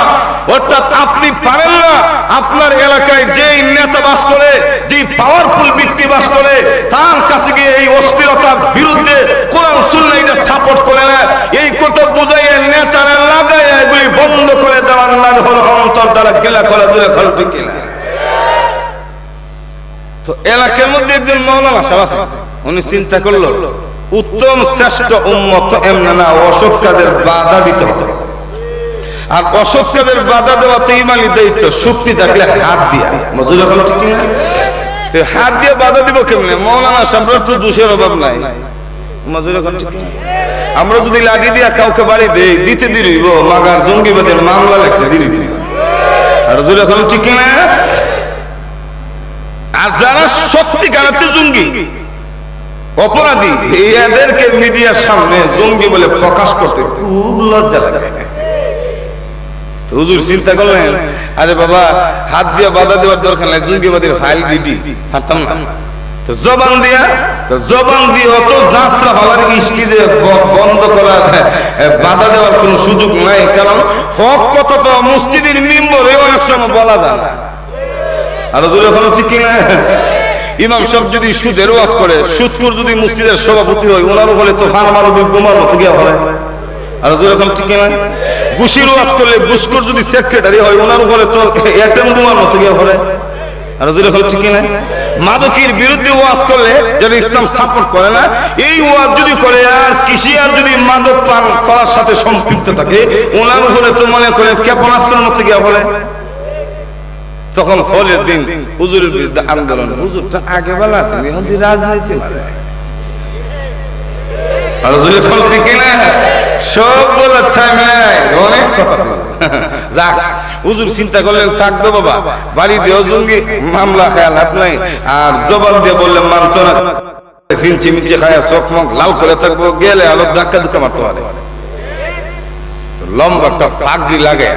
অর্থাৎ আপনি পারেন না আপনার এলাকায় যেই নেতা বাস করে যেই পাওয়ারফুল ব্যক্তি বাস করে তার কাছে গিয়ে এই অশ্লীলতার বিরুদ্ধে কোরআন সুন্নাহ এটা সাপোর্ট করে না এই কথা বুঝাইয়ে নেতারা লাগায় এগুলি বন্ধ করে দেওয়ার নাম হলো অন্তর দ্বারা গিলা করা জুড়ে খল ঠিক কিনা তো এলাকার মধ্যে একজন মাওলানা সাহেব আছে উনি চিন্তা করলো উত্তম শ্রেষ্ঠ উম্মত এমন না অসৎ কাজের বাধা দিতে হবে আর অসৎ কাজের বাধা দেওয়া তো ইমানি দায়িত্ব শক্তি থাকলে হাত দিয়া মজুর এখন ঠিক না তো হাত দিয়ে বাধা দিব কেমনে মাওলানা সাহেবের তো দোষের অভাব নাই মজুর এখন ঠিক না আমরা যদি লাঠি দিয়া কাউকে বাড়ি দেই দিতে দিইব মাগার জঙ্গিবাদের মামলা লিখতে দিই আর জুর এখন ঠিক না আর যারা সত্যিকারের জঙ্গি অপরাধী এদেরকে মিডিয়ার সামনে জঙ্গি বলে প্রকাশ করতে খুব লজ্জা লাগে তো হুজুর চিন্তা করলেন আরে বাবা হাত দিয়ে বাধা দেওয়ার দরকার নাই জঙ্গিবাদীর ফাইল ডিডি পারতাম না তো জবান দিয়া তো জবান দিয়ে অত যাত্রা হওয়ার স্টেজে বন্ধ করার বাধা দেওয়ার কোনো সুযোগ নাই, কারণ হক কথা তো মসজিদের মিম্বরে অনেক সময় বলা যায় না। আর যখন ঠিক কিনা ইমাম সাহেব যদি সুদের ওয়াজ করে, সুদখোর যদি মসজিদের সভাপতি হয়, ওনারও বলে তো ফার্মার বোমার মতো গিয়ে হয়। আর যখন ঠিক কিনা ঘুষির ওয়াজ করলে, ঘুষখোর যদি সেক্রেটারি হয়, ওনারও বলে তো অ্যাটম বোমার মতো গিয়ে হয়। আর যখন ঠিক কিনা মাদকের বিরুদ্ধে ওয়াজ করলে, যারা ইসলাম সাপোর্ট করে না, এই ওয়াজ যদি করে আর কৃষি আর যদি মাদক পান করার সাথে সম্পৃক্ত থাকে, ওনারও বলে তো মনে করে ক্ষেপণাস্ত্রের মতো গিয়ে বলে। তখন ফলের দিন হুজুরের বিরুদ্ধে আন্দোলন, হুজুরটা আগে বেলা আছে, এখন রাজনীতি মানে সব বলার টাইম নাই, অনেক কথা ছিল। যাক, হুজুর চিন্তা করলেন থাকতো বাবা, বাড়ি দিয়েও জঙ্গি মামলা খায় লাভ নাই, আর জবান দিয়ে বললেন মানতো না, ফিনচি মিচি খায় চোখ মুখ লাল করে থাকবো, গেলে আলো ধাক্কা ধুক্কা মারতে পারে। লম্বা একটা পাগড়ি লাগে,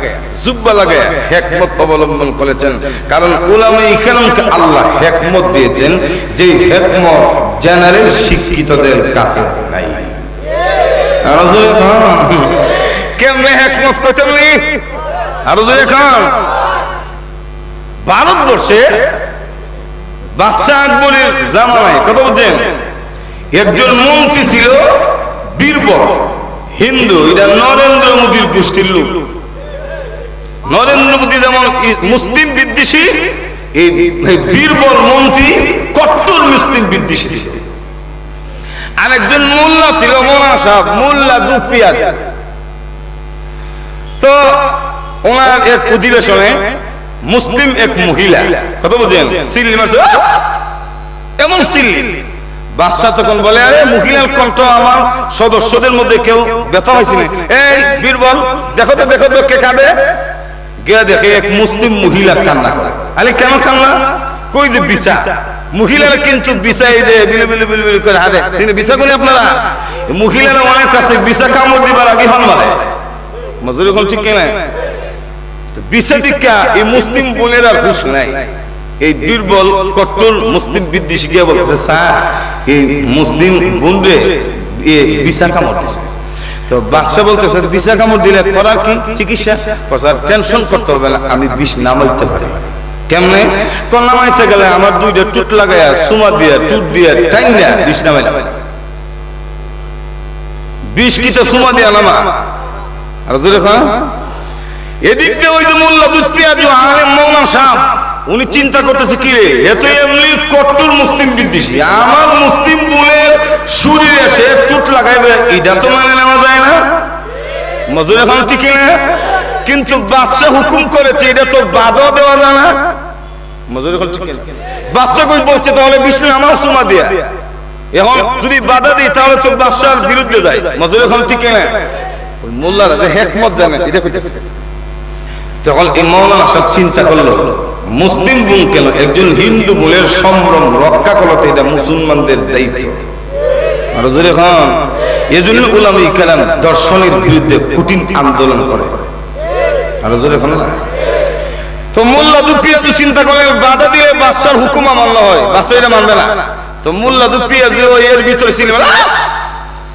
জুব্বা লাগে, হিকমত অবলম্বন করেছেন, কারণ উলামায়ে কেরামকে আল্লাহ হিকমত দিয়েছেন, যে হিকমত জেনারেল শিক্ষিতদের কাছে নাই। কেমনে হিকমত করতে বলি? আরো জোরে খান। ভারতবর্ষে বাদশাহ আকবরের জামানায়, কথা বলছেন, একজন মন্ত্রী ছিল বীরবল, হিন্দু, এটা নরেন্দ্র মোদীর গোষ্ঠীর লোক। নরেন্দ্র মোদী যেমন মুসলিম বিদ্বেষী, এই বীরবল মন্ত্রী কট্টর মুসলিম বিদ্বেষী ছিল। আরেকজন মোল্লা ছিল, মৌলানা সাহেব, মোল্লা দুপিয়াজ। তো ওনার এক অধিবেশনে মুসলিম এক মহিলা, কথা বলছেন, সিল্লি মারছে, এমন সিল্লি। বাদশাহ তখন বলে, আরে মহিলার কণ্ঠ আমার সদস্যদের মধ্যে কেউ ব্যথা হয়েছে না, এই বীরবল দেখো তো দেখো তো কে কাঁদে। গিয়ে দেখে এক মুসলিম মহিলা কান্না করে। আরে কেন কান্না? কই যে বিছা, মহিলারা কিন্তু বিছা এই যে বিলি বিলি বিলি বিলি করে হারে, সিনে বিছা কোন আপনারা? মহিলারা অনেক আছে, বিছা কামড় দিবার আগে হন মারে, মজুরি কোন ঠিক কিনা? বিছা দিকা এই মুসলিম বোনের আর হুঁশ নাই। এই বীরবল কট্টর মুসলিম বিদ্বেষী গিয়ে বলতেছে, স্যার এই মুসলিম বোনরে বিছা কামড় দিছে। তো বাদশা বলতেছে, বিছা কামড় দিলে করার কি চিকিৎসা? টেনশন করতে হবে না, আমি বিষ নামাইতে পারি। কেমনে? নামাইতে গেলে আমার দুইটা টুট লাগাইয়া, সুমা দিয়া, টুট দিয়া, টাইনা বিষ নামাইলাম। বিষ কি তো সুমা দিয়া নামা? আর জোরে খান। এদিক দিয়ে ওই যে মোল্লা দুধ পেঁয়াজ আলেম মৌলানা সাহেব, উনি চিন্তা করতেছে, কি রে, এত এমনি কট্টর মুসলিম বিদ্বেষী, আমার মুসলিম বোনের শরীরে এসে টুট লাগাইবে, এটা তো মানে নেওয়া যায় না। মজুর এখন ঠিক না, কিন্তু বাদশা হুকুম করেছে, এটা তো বাধা দেওয়া যায় না। মজুর এখন ঠিক না, বাদশা কই বলছে তাহলে বিষ্ণু আমার সুমা দিয়া, এখন যদি বাধা দিই তাহলে তো বাদশার বিরুদ্ধে যায়। মজুর এখন ঠিক না, ওই মোল্লারা যে হিকমত জানে এটা কইতেছে। তখন এই মৌলানা সাহেব চিন্তা করলো, মুসলিম বোন কেন, একজন হিন্দু বোনের সম্ভ্রম রক্ষা করতে এটা মুসলমানদের দায়িত্ব। আর জোরে খান, এজন্য উলামায়ে কেরাম দর্শনের বিরুদ্ধে কঠিন আন্দোলন করে। আর জোরে খান না। তো মোল্লা দুপিয়াজ চিন্তা করে, বাধা দিয়ে বাদশার হুকুম মান্য হয়, বাদশা এটা মানবে না। তো মোল্লা দুপিয়াজ এর ভিতরে ছিল,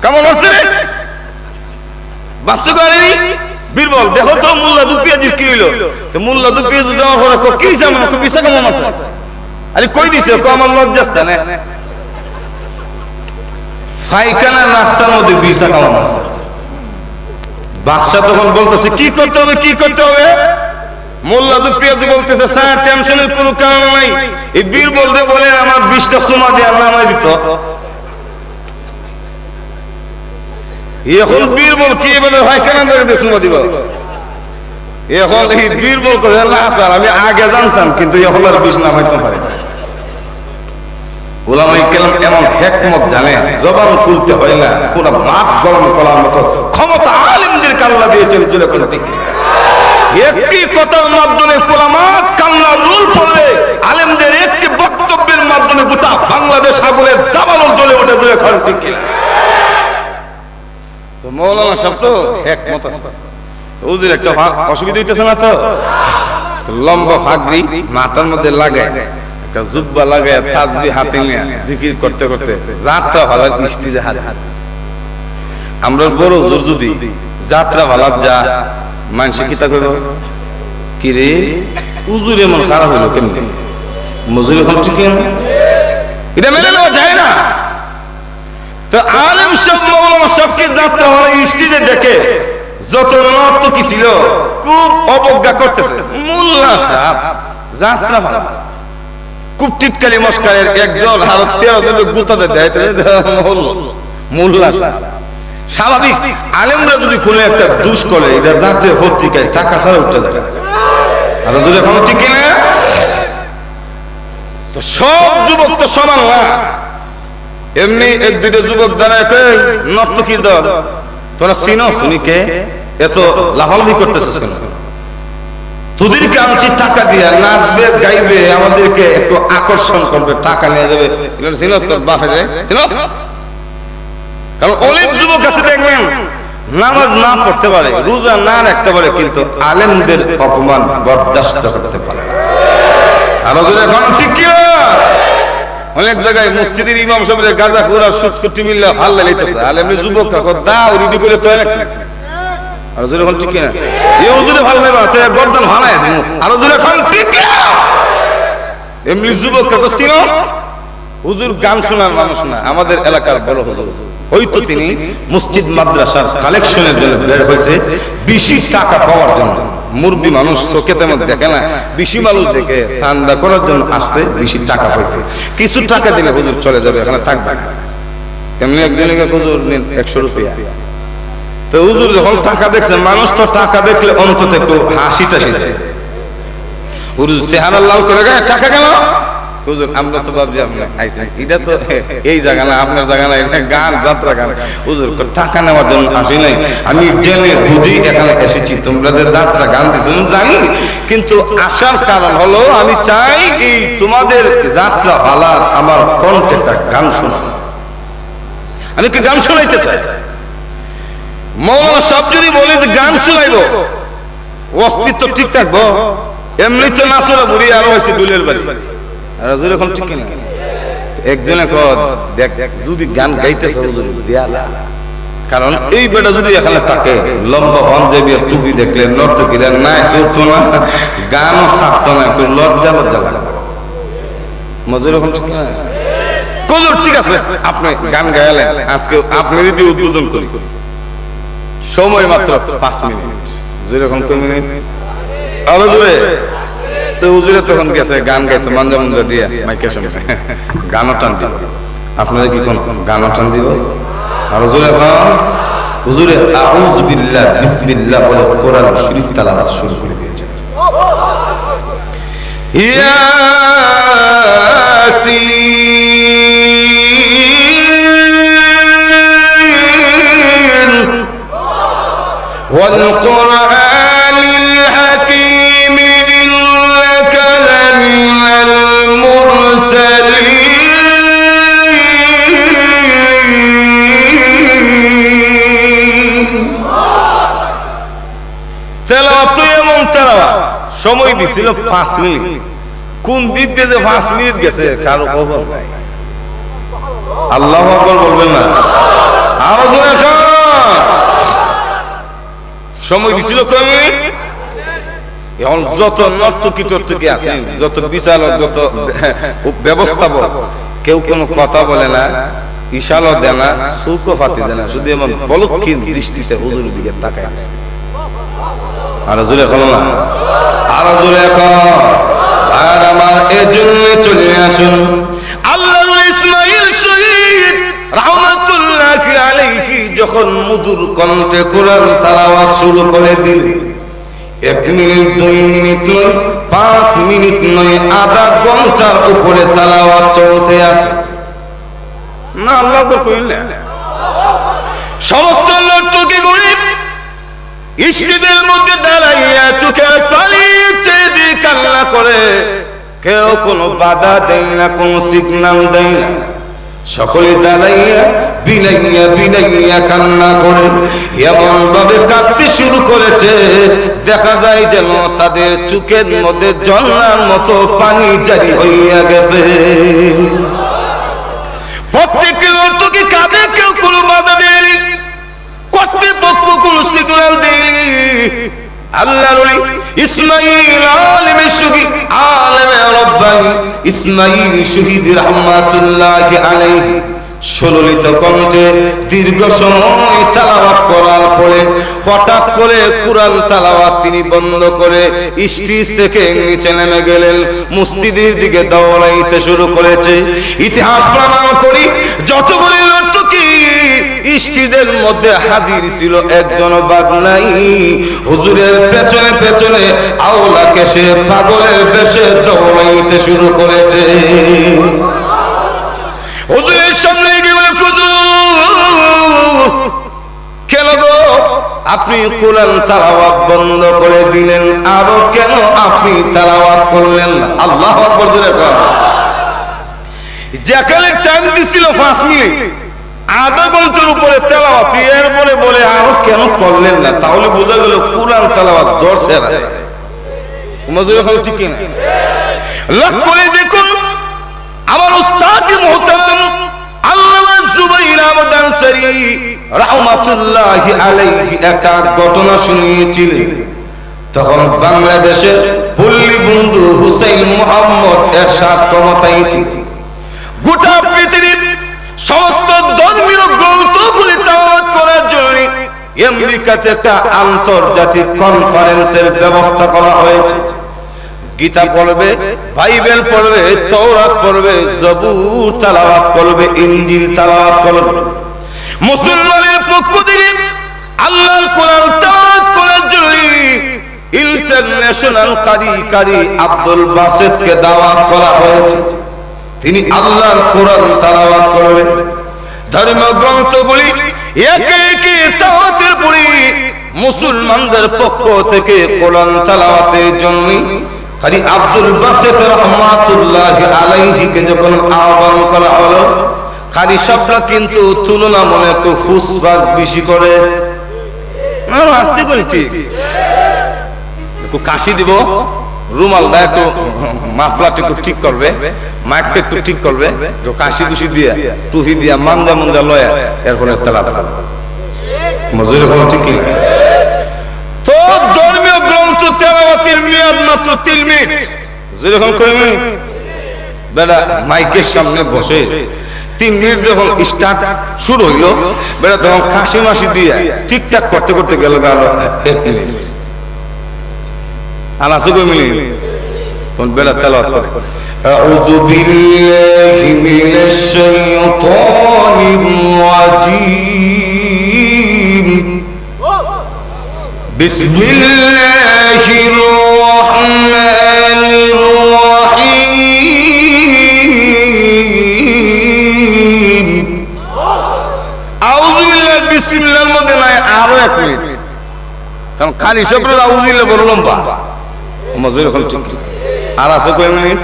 কেমন হচ্ছে রে বাদশা করেনি। বীরবল দেখো তো মোল্লা দুপিয়াজির কি হইলো? তো মোল্লা দুপিয়াজ যাওয়ার পরে কি জানো বিছা কেমন আছে? আরে কই দিছে? আমার লজ্জাস্থানে পায়খানার রাস্তার মধ্যে বিছা কেমন আছে। বাদশা তখন বলতেছে, কি করতে হবে কি করতে হবে? মোল্লা দুপিয়াজ বলতেছে, স্যার টেনশনের কোনো কারণ নাই, এই বীরবল রে বলে আমার 20টা সুমা দিয়ে নামাই দিত। এখন বীরবল কি বলে পায়খানা জায়গাতে সুমা দিব? এখন এই বীরবল করে, না স্যার আমি আগে জানতাম, কিন্তু এখন আর বিষ নামাইতে পারি না। উলামায়ে কেরাম এমন হিকমত জানে, জবান খুলতে হয় না, পুরো মাঠ গরম করার মতো ক্ষমতা আলেমদের আল্লাহ দিয়েছেন। চলে কোন ঠিক একটি কথার মাধ্যমে পুরো মাঠ কান্নার রোল পড়লে, আলেমদের একটি বক্তব্যের মাধ্যমে গোটা বাংলাদেশ আগুনের দাবানল জ্বলে ওঠে। চলে কোন ঠিক তো মৌলানা সাহেব তো হিকমত আছে, ওদের একটা অসুবিধা হইতেছে না। তো লম্বা পাগড়ি মাথার মধ্যে লাগায়, একটা জুব্বা লাগায় তাসবিহ হাতে নিয়ে জিকির করতে করতে যাত্রা ভালো স্টেজে হাজির। আমরা বড় হুজুর যদি যাত্রা ভালো যা মানুষ কিতা কইব, কি রে হুজুর এমন খারাপ হইলো কেমনে, মজুরি এখন ঠিক না, এটা মেনে নেওয়া যায় না। তো আলেম সব মাওলানা সবকে যাত্রা ভালো স্টেজে দেখে যত নর্তকী ছিল খুব অবজ্ঞা করতেছে, মোল্লা সাহেব যাত্রা ভালো খুব টিটকালি মস্কারের একজন আর 13 জন গুতাতে দেয় মোল্লা সাহেব। স্বাভাবিক আলেমরা যদি কোনো একটা দুষ করে এটা জাতীয় পত্রিকায় টাকা ছাড়া উঠতে যাবে, আর যদি এখন ঠিক না। তো সব যুবক তো সমান না, এমনি এক দুটো যুবক দাঁড়ায় কই নর্তকীর দল তোরা চিনো শুনিকে এত লাফালাফি করতেছিস কেন, তোদেরকে আনছি টাকা দিয়া নাচবে গাইবে আমাদেরকে একটু আকর্ষণ করবে, টাকা নিয়ে যাবে, চিনস তোর বাপে চিনস। কারণ অনেক যুবক আছে দেখবেন নামাজ না পড়তে পারে, রোজা না রাখতে পারে, কিন্তু আলেমদের অপমান বরদাস্ত করতে পারে। আর এখন ঠিক কি অনেক জায়গায় মসজিদের ইমাম সাহেবের গাঁজা খোরা সুৎকুটি মিল্লা হাল্লা লইতেছে, আলেমদের যুবক দাও রেডি করে তৈরি রাখছে। আর যদি এখন ঠিক না এই হুজুরে ভালো লাগবে তো গর্দান ভাড়ায় দিন, আর হুজুর এখন ঠিক না এমনি যুবক চিনস হুজুর গান শোনার মানুষ না, আমাদের এলাকার বড় হুজুর। হয়তো তিনি মসজিদ মাদ্রাসার কালেকশনের জন্য বের হয়েছে, বেশি টাকা পাওয়ার জন্য। মুরব্বী মানুষ চোখে তেমন দেখে না, বেশি মানুষ দেখে চান্দা করার জন্য আসছে বেশি টাকা পাইতে। কিছু টাকা দিলে হুজুর চলে যাবে, এখানে থাকবে না। এমনি একজনকে হুজুর নিন 100 রুপিয়া। তো হুজুর যখন টাকা দেখছে, মানুষ তো টাকা দেখলে অন্তত একটু হাসি টাসি দেয়। হুজুর চেহারা লাল করে গায়ে টাকা গেল, হুজুর আমরা তো ভাবছি আপনি আইছেন, এটা তো এই জায়গা না, আপনার জায়গা না, এটা গান যাত্রা গান। হুজুর টাকা নেওয়ার জন্য আসি নাই, আমি জেনে বুঝি এখানে এসেছি, তোমরা যে যাত্রা গান দিচ্ছ জানি, কিন্তু আসার কারণ হলো আমি চাই এই তোমাদের যাত্রা পালার আমার কণ্ঠেটা গান শোনা, আমি কি গান শোনাইতে চাই। মৌলানা সব যদি বলে যে গান শোনাইব অস্তিত্ব ঠিক থাকবো, এমনি তো নাচরা বুড়ি আরো হয়েছে দুলের বাড়ি। আর হুজুর এখন ঠিক না, একজনে দেখ যদি গান গাইতেছে হুজুর দেয়ালা, কারণ এই বেটা যদি এখানে থাকে লম্বা পাঞ্জাবি আর টুপি দেখলে নর্তকীরা নাই চলতো না, গানও ছাড়তো না, একটু লজ্জা লজ্জা লাগবে। মজুর এখন ঠিক না, হুজুর ঠিক আছে আপনি গান গায়ালেন, আজকে আপনি যদি উদ্বোধন করি, সময় মাত্র 5 মিনিট। যেরকম কয় মিনিট আর হুজুরে তো হুজুরে তখন গেছে গান গাইতে মাঞ্জা মঞ্জা দিয়ে মাইকের সামনে গানও টান দিব, আপনারা কি কোন গানও টান দিব। আর হুজুরে হুজুরে আউযু বিল্লাহ বিসমিল্লাহ বলে কোরআন শরীফ তেলাওয়াত শুরু করে দিয়েছেন। ইয়াসিন ওয়াল কুরআনিল হাকীম ইন্নাকা লামিনাল মুরসালিন। তেলাওয়াত এমন তেলাওয়াত, সময় দিছিল 5 মিনিট, কোন দিক দিয়ে যে 5 মিনিট গেছে কারো খবর নাই। আল্লাহু আকবার বলবেন না, আরো জোরে সময় দিছিল কয় মিনিট। এখন যত নর্তকী টর্তকী আছেন, যত বিচারক, যত ব্যবস্থাপক, কেউ কোনো কথা বলে না, ইশারা দেয় না, চৌকো ফাতি দেয় না, শুধু এমন পলক্ষীন দৃষ্টিতে হুজুরের দিকে তাকায় আছে। আর জোরে এখন না, আর জোরে এখন। আর আমার এজন্য চলে আসুন আল্লাহর ইসমাঈল শহীদ রাহমাতুল্লাহি আলাইহি যখন মধুর কণ্ঠে কোরআন তেলাওয়াত শুরু করে দিল, 1 মিনিট 2 মিনিট নয়, 5 মিনিট নয়, আধা ঘন্টার উপরে তেলাওয়াত চলতে আছে না। আল্লাহ কইলেন সমস্ত নর্তকী গরিব স্টেজের মধ্যে দাঁড়াইয়া চোখের পানি ছেড়ে দিয়ে কান্না করে, কেউ কোনো বাধা দেয় না, কোনো সিগন্যাল দেয় না। সকলে দাঁড়াইয়া বিনাইয়া বিনাইয়া কান্না করে এমন ভাবে কাঁদতে শুরু করেছে, দেখা যায় যেন তাদের চোখের মধ্যে ঝর্ণার মতো পানি জারি হইয়া গেছে। প্রত্যেকের নর্তকী কাঁদে, কেউ কোনো বাধা দেয়নি, কর্তৃপক্ষ কোনো সিগন্যাল দেয়নি। আল্লাহর ওলি ইসমাঈল আলেমে শহীদ আলেমে রব্বানী ইসমাঈল শহীদ রাহমাতুল্লাহি আলাইহি সুললিত কণ্ঠে দীর্ঘ সময় তেলাওয়াত করার পরে হঠাৎ করে কুরআন তেলাওয়াত তিনি বন্ধ করে স্টেজ থেকে নিচে নেমে গেলেন, মসজিদের দিকে দৌড়াইতে শুরু করেছে। ইতিহাস প্রমাণ করি যতগুলি নর্তকী স্টেজের মধ্যে হাজির ছিল, একজন বাদ নাই। হুজুরের পেছনে পেছনে আওলাকে সে পাগলের বেশে দৌড়াইতে শুরু করেছে। হুজুরের সামনে গিয়ে বলে, হুজুর কেন গো আপনি কোরআন তেলাওয়াত বন্ধ করে দিলেন, আরো কেন আপনি তেলাওয়াত করলেন না? আল্লাহু আকবার জোরে বলেন। যেখানে টাইম দিছিল 5 মিনিট, আধা ঘন্টার উপরে তেলাওয়াত, এরপরে বলে আরো কেন করলেন না? তাহলে বোঝা গেল কোরআন তেলাওয়াত দর্শে না। মজুর এখন ঠিক না? লক্ষ্য করে দেখুন, আমার উস্তাদ মুহতারাম আল্লামা জুবাইর আহমদ আনসারী রাহমাতুল্লাহি আলাইহি একটা ঘটনা শুনিয়েছিলেন। তখন বাংলাদেশের পল্লী বন্ধু হুসাইন মুহাম্মদ এরশাদ ক্ষমতায় ছিল। গোটা পৃথিবীর সমস্ত ধর্মীয় গ্রন্থগুলি তেলাওয়াত করার জন্য আমেরিকাতে একটা আন্তর্জাতিক কনফারেন্সের ব্যবস্থা করা হয়েছে। গীতা পড়বে, বাইবেল পড়বে, তাওরাত পড়বে, জবুর তেলাওয়াত করবে, ইনজিল তেলাওয়াত করবে। মুসলমানের পক্ষ থেকে আল্লাহর কোরআন তেলাওয়াত করার জন্য ইন্টারন্যাশনাল কারি আব্দুল বাসেতকে দাওয়াত করা হয়েছে। তিনি আল্লাহর কোরআন তেলাওয়াত করবেন। ধর্মীয় গ্রন্থগুলি একে একে তেলাওয়াতের পরে মুসলমানদের পক্ষ থেকে কোরআন তেলাওয়াতের জন্য কারি আব্দুল বাসেত রাহমাতুল্লাহি আলাইহিকে যখন আহ্বান করা হলো, কারি সাহেবরা কিন্তু তুলনামূলক একটু ফুসফাস বেশি করে, আস্তে করে ঠিক একটু কাশি দিব, রুমালটা একটু মাফলাটা একটু ঠিক করবে, মাইকটা একটু ঠিক করবে, একটু কাশি কুশি দিয়া টুপি দিয়া মানজা মঞ্জা লয়া এরপরে তেলাওয়াত মজুরি হলো ঠিক কিনা? তো ধর্মীয় গ্রন্থ তেলাওয়াতের মেয়াদ মাত্র 3 মিনিট। যেরকম করে বেটা মাইকের সামনে বসে 3 মিনিট যখন স্টার্ট শুরু হইলো, বেটা তখন কাশি মাসি দিয়ে ঠিকঠাক করতে করতে গেল 1 মিনিট। আনাসে কই মিনিট তখন বেটা তেলাওয়াত করে, আউযু বিল্লাহি মিনাশ শাইতানির রাজীম, বিসমিল্লাহির রহমানির রহিম। আউযু বিল্লাহি বিসমিল্লাহর মধ্যে নাই আরো 1 মিনিট, কারণ খালি সবরে আউযু বিল্লাহ বড় লম্বা। মজুর এখন ঠিক আর আছে কয় মিনিট?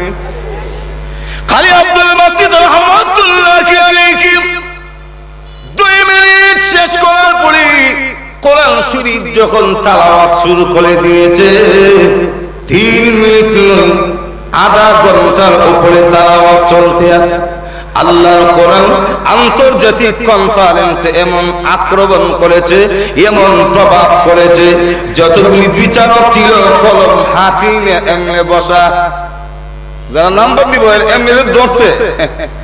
খালি আব্দুল বাসিত রাহমাতুল্লাহি আলাইহি 2 মিনিট শেষ করার পরে কোরআন শরীফ যখন তেলাওয়াত শুরু করে দিয়েছে, 3 মিনিট নয় আধা ঘন্টার উপরে তেলাওয়াত চলতে আছে। আল্লাহর কোরআন আন্তর্জাতিক কনফারেন্সে এমন আক্রমণ করেছে, এমন প্রভাব করেছে, যতগুলি বিচারক ছিল কলম হাতিনে এমনে বসা, যারা নাম্বার দিব এমনি ধরছে,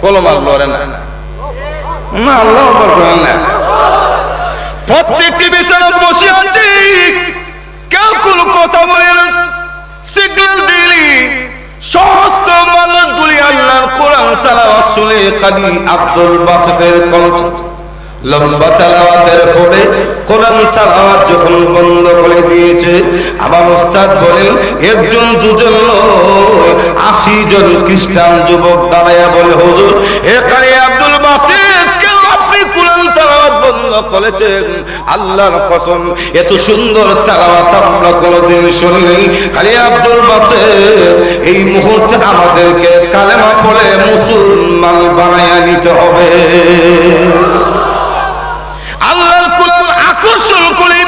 কলম আর লড়ে না। আল্লাহ করেন না, প্রত্যেকটি বিচারক বসে আছে, কেউ কোনো কথা বলে না, সিগন্যাল দিলি সমস্ত মানুষগুলি আল্লাহর কোরআন তেলাওয়াত শুনে কারি আব্দুল বাসেতের কণ্ঠ লম্বা তেলাওয়াতের পরে কোরআন তেলাওয়াত যখন বন্ধ করে দিয়েছে, আমার ওস্তাদ বলেন 1 জন 2 জন 80 জন খ্রিস্টান যুবক দাঁড়াইয়া বলে, হুজুর হে কারি আব্দুল বাসেত, কেন আপনি কোরআন তেলাওয়াত বন্ধ করেছেন? আল্লাহর কসম এত সুন্দর তেলাওয়াত আমরা কোনোদিন শুনিনি। কারি আব্দুল বাসেত এই মুহূর্তে আমাদেরকে কালেমা পড়ে মুসলমান বানায়া নিতে দিতে হবে। আল্লাহর কোরআন আকর্ষণ করে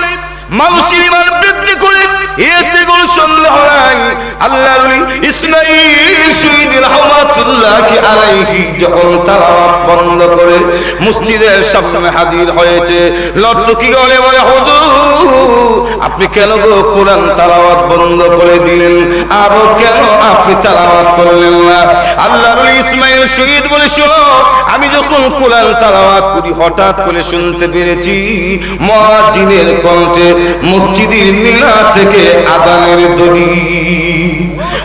মানুষের ইমান বৃদ্ধি করে, এতে কোনো সন্দেহ নাই। আল্লাহর ওলি ইসমাঈল শহীদ রাহমাতুল্লাহি আলাইহি যখন তেলাওয়াত বন্ধ করে মসজিদের সামনে হাজির হয়েছে, নর্তকী গলে বলে, হুজুর আপনি কেন গো কোরআন তেলাওয়াত বন্ধ করে দিলেন? আরো কেন আপনি তেলাওয়াত করলেন না? আল্লাহর ওলি ইসমাঈল শহীদ বলে, শোনো, আমি যখন কোরআন তেলাওয়াত করি হঠাৎ করে শুনতে পেরেছি মুয়াজ্জিনের কণ্ঠে মসজিদের মিনার থেকে আযানের ধ্বনি।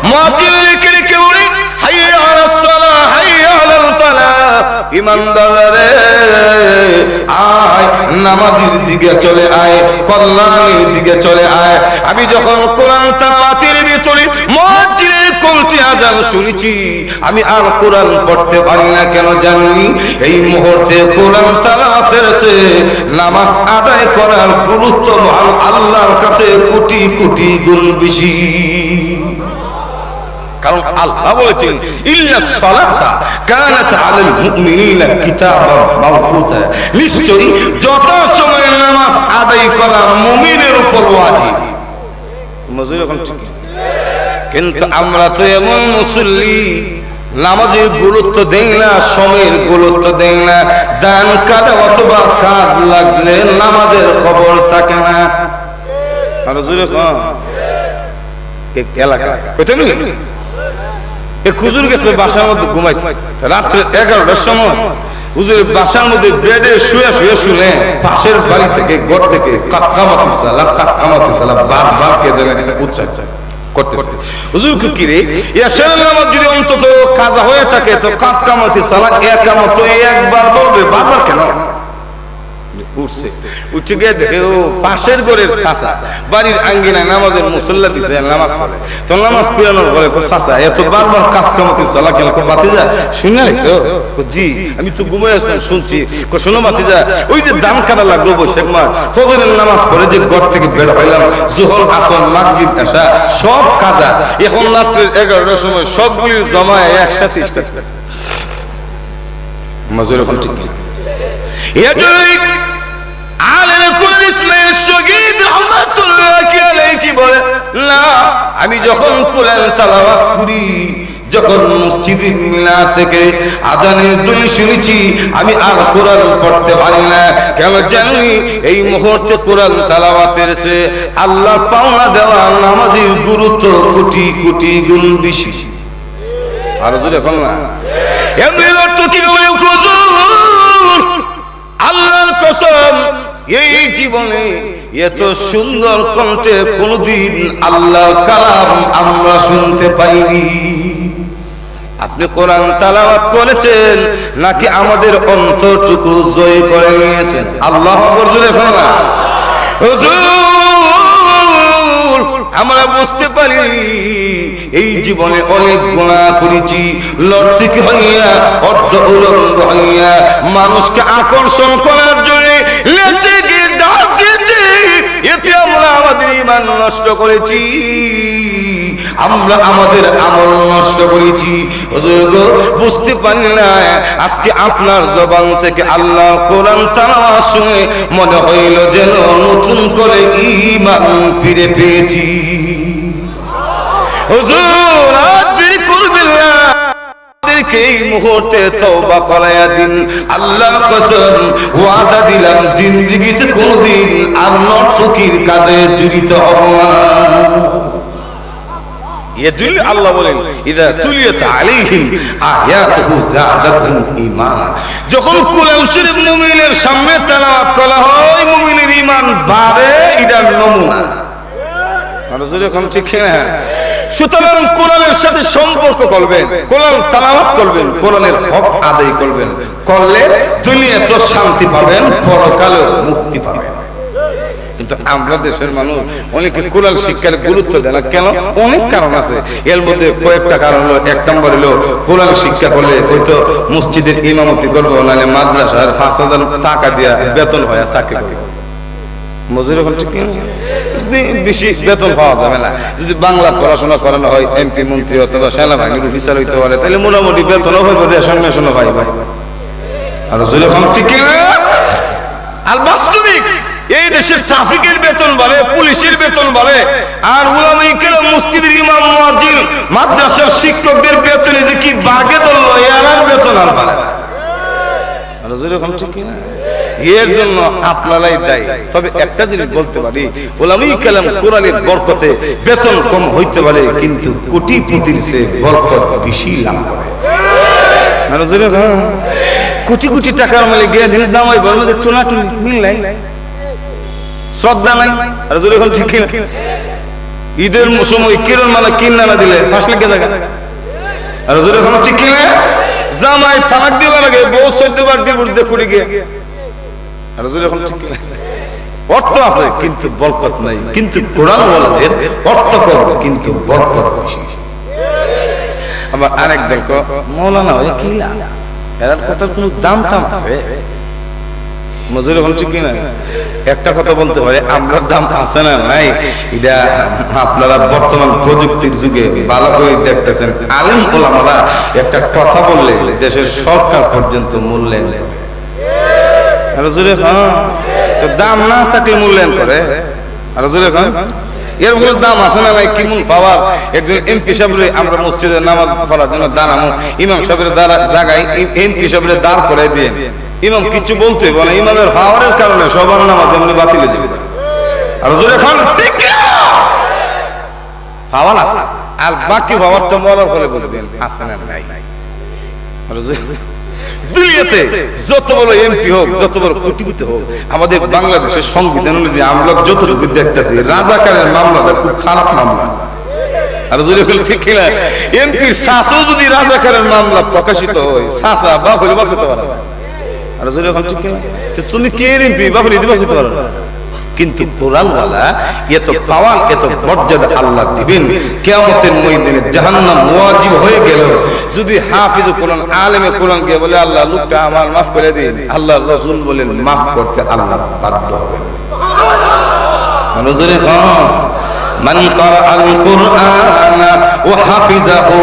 মুয়াজ্জিন রেখে রেখে বলে, হাইয়া আলাস সালাহ, হাইয়া আলাল ফালাহ, ইমানদাররা আয় নামাজের দিকে চলে আয়, কল্যাণের দিকে চলে আয়। আমি যখন কোরআন তেলাওয়াতের ভিতরে মুয়াজ্জিনের কণ্ঠে আযান শুনেছি, আমি আর কোরআন পড়তে পারি না। কেন জানি? এই মুহূর্তে কোরআন তেলাওয়াতের চেয়ে নামাজ আদায় করার গুরুত্ব আল্লাহর কাছে কোটি কোটি গুণ বেশি। কারণ আল্লাহ বলেছেন, ইল্লাস সালাতা কানাত আলাল মুমিনিনা কিতাবান মাওকুতা, নিশ্চয়ই যত সময় নামাজ আদায় করা মুমিনের উপর ওয়াজিব। মজুর এখন ঠিক, কিন্তু আমরা তো এমন মুসল্লি, নামাজের গুরুত্ব দেই না, সময়ের গুরুত্ব দেই না। দান কাটে অথবা কাজ লাগলে নামাজের খবর থাকে না। আর জুরে এলাকা কোথায় নেই, হুজুর গেছে বাসার মধ্যে ঘুমাইতে, রাত্রে 11টার সময় হুজুরের বাসার মধ্যে বেডে শুয়ে শুয়ে শুনে পাশের বাড়ি থেকে ঘর থেকে কাকামাতি সালাম বারবার কে জানে উচ্চারণ করতেছে। হুজুর কি রে, এশারের নামাজ যদি অন্তত কাজা হয়ে থাকে তো কাকামাতি সালাম একামত একবার বলবে, বারবার কেন? উঠছে, উঠে গিয়ে দেখে ও পাশের ঘরের চাচা বাড়ির আঙ্গিনায় নামাজের মুসল্লা পিছিয়ে নামাজ পড়ে। তো নামাজ পড়ানোর পরে চাচা এত বারবার কাকামাতি সালাম কেন? বাতিজা শুনে রাখছো? জি আমি তো ঘুমাই আসলাম শুনছি। শোনো বাতিজা, ওই যে দান কাটা লাগলো বৈশাখ মাস, ফজরের নামাজ পড়ে যে ঘর থেকে বের হইলাম, যোহর আসর মাগরিব এশা সব কাজা এখন রাত্রের 11টার সময় সবগুলির জমায় একসাথে স্টার্ট করে। মজুর এখন ঠিক আমি যখন কোরআন তেলাওয়াত করি, যখন মসজিদের মিনার থেকে আযানের ধ্বনি শুনেছি, আমি আর কোরআন পড়তে পারি না। কেন জানি? এই মুহূর্তে কোরআন তেলাওয়াতের চেয়ে আল্লাহ পাওনা দেওয়া নামাজের গুরুত্ব কোটি কোটি গুণ বেশি। আর জোরে এখন না এমনি অর্থ কি বলে, হুজুর আল্লাহর কসম এই জীবনে এত সুন্দর কণ্ঠে কোনদিন আল্লাহর কালাম আমরা শুনতে পাইনি। আপনি কোরআন তেলাওয়াত করেছেন নাকি আমাদের অন্তরটুকু জয় করে নিয়েছেন? আল্লাহু আকবার জোরে এখন না। হুজুর আমরা বুঝতে পারিনি এই জীবনে অনেক গুনাহ করেছি, লড়তিক হইয়া অর্ধ উলঙ্গ হইয়া মানুষকে আকর্ষণ করার জন্য লেচে গিয়ে ডাক দিয়েছি। এতে আমরা আমাদের ঈমান নষ্ট করেছি, আমরা আমাদের আমল নষ্ট করেছি। হুজুর গো বুঝতে পারি না, আজকে আপনার জবান থেকে আল্লাহ কোরআন তেলাওয়াত শুনে মনে হইল যেন নতুন করে ঈমান ফিরে পেয়েছি। হুজুর আর দেরি করবেন না, আমাদেরকে এই মুহূর্তে তওবা করায়া দিন। আল্লাহর কসম ওয়াদা দিলাম জিন্দেগিতে কোনদিন আর নর্তকীর কাজে জড়িত হব না। এজন্য আল্লাহ বলেন, ইযা তুলিয়াত আলাইহিম আয়াতুহু যাদাতুহুম ঈমানা, যখন কোরআন শরীফ মুমিনের সামনে তেলাওয়াত করা হয় মুমিনের ঈমান বাড়ে। এটার নমুনা। আর যদি এখন ঠিক না, সুতরাং কোরআনের সাথে সম্পর্ক করবেন, কোরআন তেলাওয়াত করবেন, কোরআনের হক আদায় করবেন, করলে দুনিয়াতে শান্তি পাবেন, পরকালে মুক্তি পাবেন। কিন্তু আমরা দেশের মানুষ অনেকে কোরআন শিক্ষার গুরুত্ব দেয় না। কেন? অনেক কারণ আছে, এর মধ্যে কয়েকটা কারণ হলো, এক নম্বর হলো কোরআন শিক্ষা করলে হয়তো মসজিদের ইমামতি করবো, নাহলে মাদ্রাসার 5,000 টাকা দিয়া বেতন হয় চাকরি করবো। মজুরি এখন ঠিক বেশি বেতন পাওয়া যাবে না। যদি বাংলা পড়াশোনা করানো হয়, এমপি মন্ত্রী অথবা সেনাবাহিনীর অফিসার হইতে পারে, তাহলে মোটামুটি বেতনও হইবে, রেশন মেশনও পাইবে। আর যখন ঠিক কিনা আর বাস্তবিক এই দেশের ট্রাফিকের বেতন বাড়ে, পুলিশের বেতন বাড়ে, আর উলামায়ে কেরাম, মসজিদের ইমাম, মুয়াজ্জিন, মাদ্রাসার শিক্ষকদের বেতনে যে কি বাগে ধরলো, এর বেতন আর বাড়ে না। আর যখন ঠিক কিনা এর জন্য আপনারাই দায়ী। তবে একটা জিনিস বলতে পারি, উলামায়ে কেরাম কোরআনের বরকতে বেতন কম হইতে পারে, কিন্তু কোটিপতির চেয়ে বরকত বেশি লাভ করে। আর যখন কোটি কোটি টাকার মালিক গিয়ে দিন জামাই বড় মধ্যে টোনাটুনি মিল নাই, শ্রদ্ধা নাই। আর যখন ঠিক কিনা ঈদের সময় কিরণ মালা কিনা না দিলে 5 লাখ জায়গা। আর যখন ঠিক কিনা জামাই তালাক দিবার আগে বউ 14 বার ডিভোর্স দিয়ে করে গিয়ে। আর যখন ঠিক কিনা অর্থ আছে কিন্তু বরকত নাই। কিন্তু কোরআন ওয়ালাদের অর্থ কম কিন্তু বরকত বেশি। আবার আরেক দেখো মৌলানা হয়ে কি লাভ, এর কথার কোনো দাম টাম আছে? মজুরি এখন ঠিক কিনা একটা কথা বলতে পারে, আমরা দাম আছে না নাই এটা আপনারা বর্তমান প্রযুক্তির যুগে ভালো করে দেখতেছেন। আলেম ওলামারা একটা কথা বললে দেশের সরকার পর্যন্ত মূল্যায়ন করে। আর জোরে তো দাম না থাকলে মূল্যায়ন করে। আর জোরে এর কোনো দাম আছে না নাই? কেমন পাওয়ার একজন এমপি সাহেবরে আমরা মসজিদে নামাজ পড়ার জন্য দাঁড়ানো, ইমাম সাহেবের জায়গায় এমপি সাহেবের দাঁড় করে দিয়ে ইমাম কিছু বলতে বলে, ইমামের পাওয়ারের কারণে সবার নামাজ এমনি বাতিলে যাবে। আর জোরে খান ঠিক পাওয়ার আছে, আর বাকি পাওয়ারটা মরার ফলে বলবেন আছে না নাই। আর দুনিয়াতে যত বড় এমপি হোক, যত বড় কোটিপতি হোক, আমাদের বাংলাদেশের সংবিধান অনুযায়ী আমরা যতটুকু দেখতেছি রাজাকারের মামলাটা খুব খারাপ মামলা। আর যদি ঠিক কিনা এমপির শাসও যদি রাজাকারের মামলা প্রকাশিত হয়, শাসা বা হলে বাঁচাতে পারে। আর যদি ঠিক কিনা তুমি কে এমপি বা হলে বাঁচাতে পারো না। কিন্তু কোরআনওয়ালা এত পাওয়ার, এত মর্যাদা আল্লাহ দিবেন, কিয়ামতের ময়দানে জাহান্নাম ওয়াজিব হয়ে গেল যদি হাফিজ কোরআন, আলেমে কোরআন কে বলে আল্লাহ লোকটা আমার মাফ করে দিন, আল্লাহ রাসূল বলেন মাফ করতে আল্লাহ বাধ্য হবে। নজরে মান ক্বারাআল কুরআনা ওয়া হাফিজাহু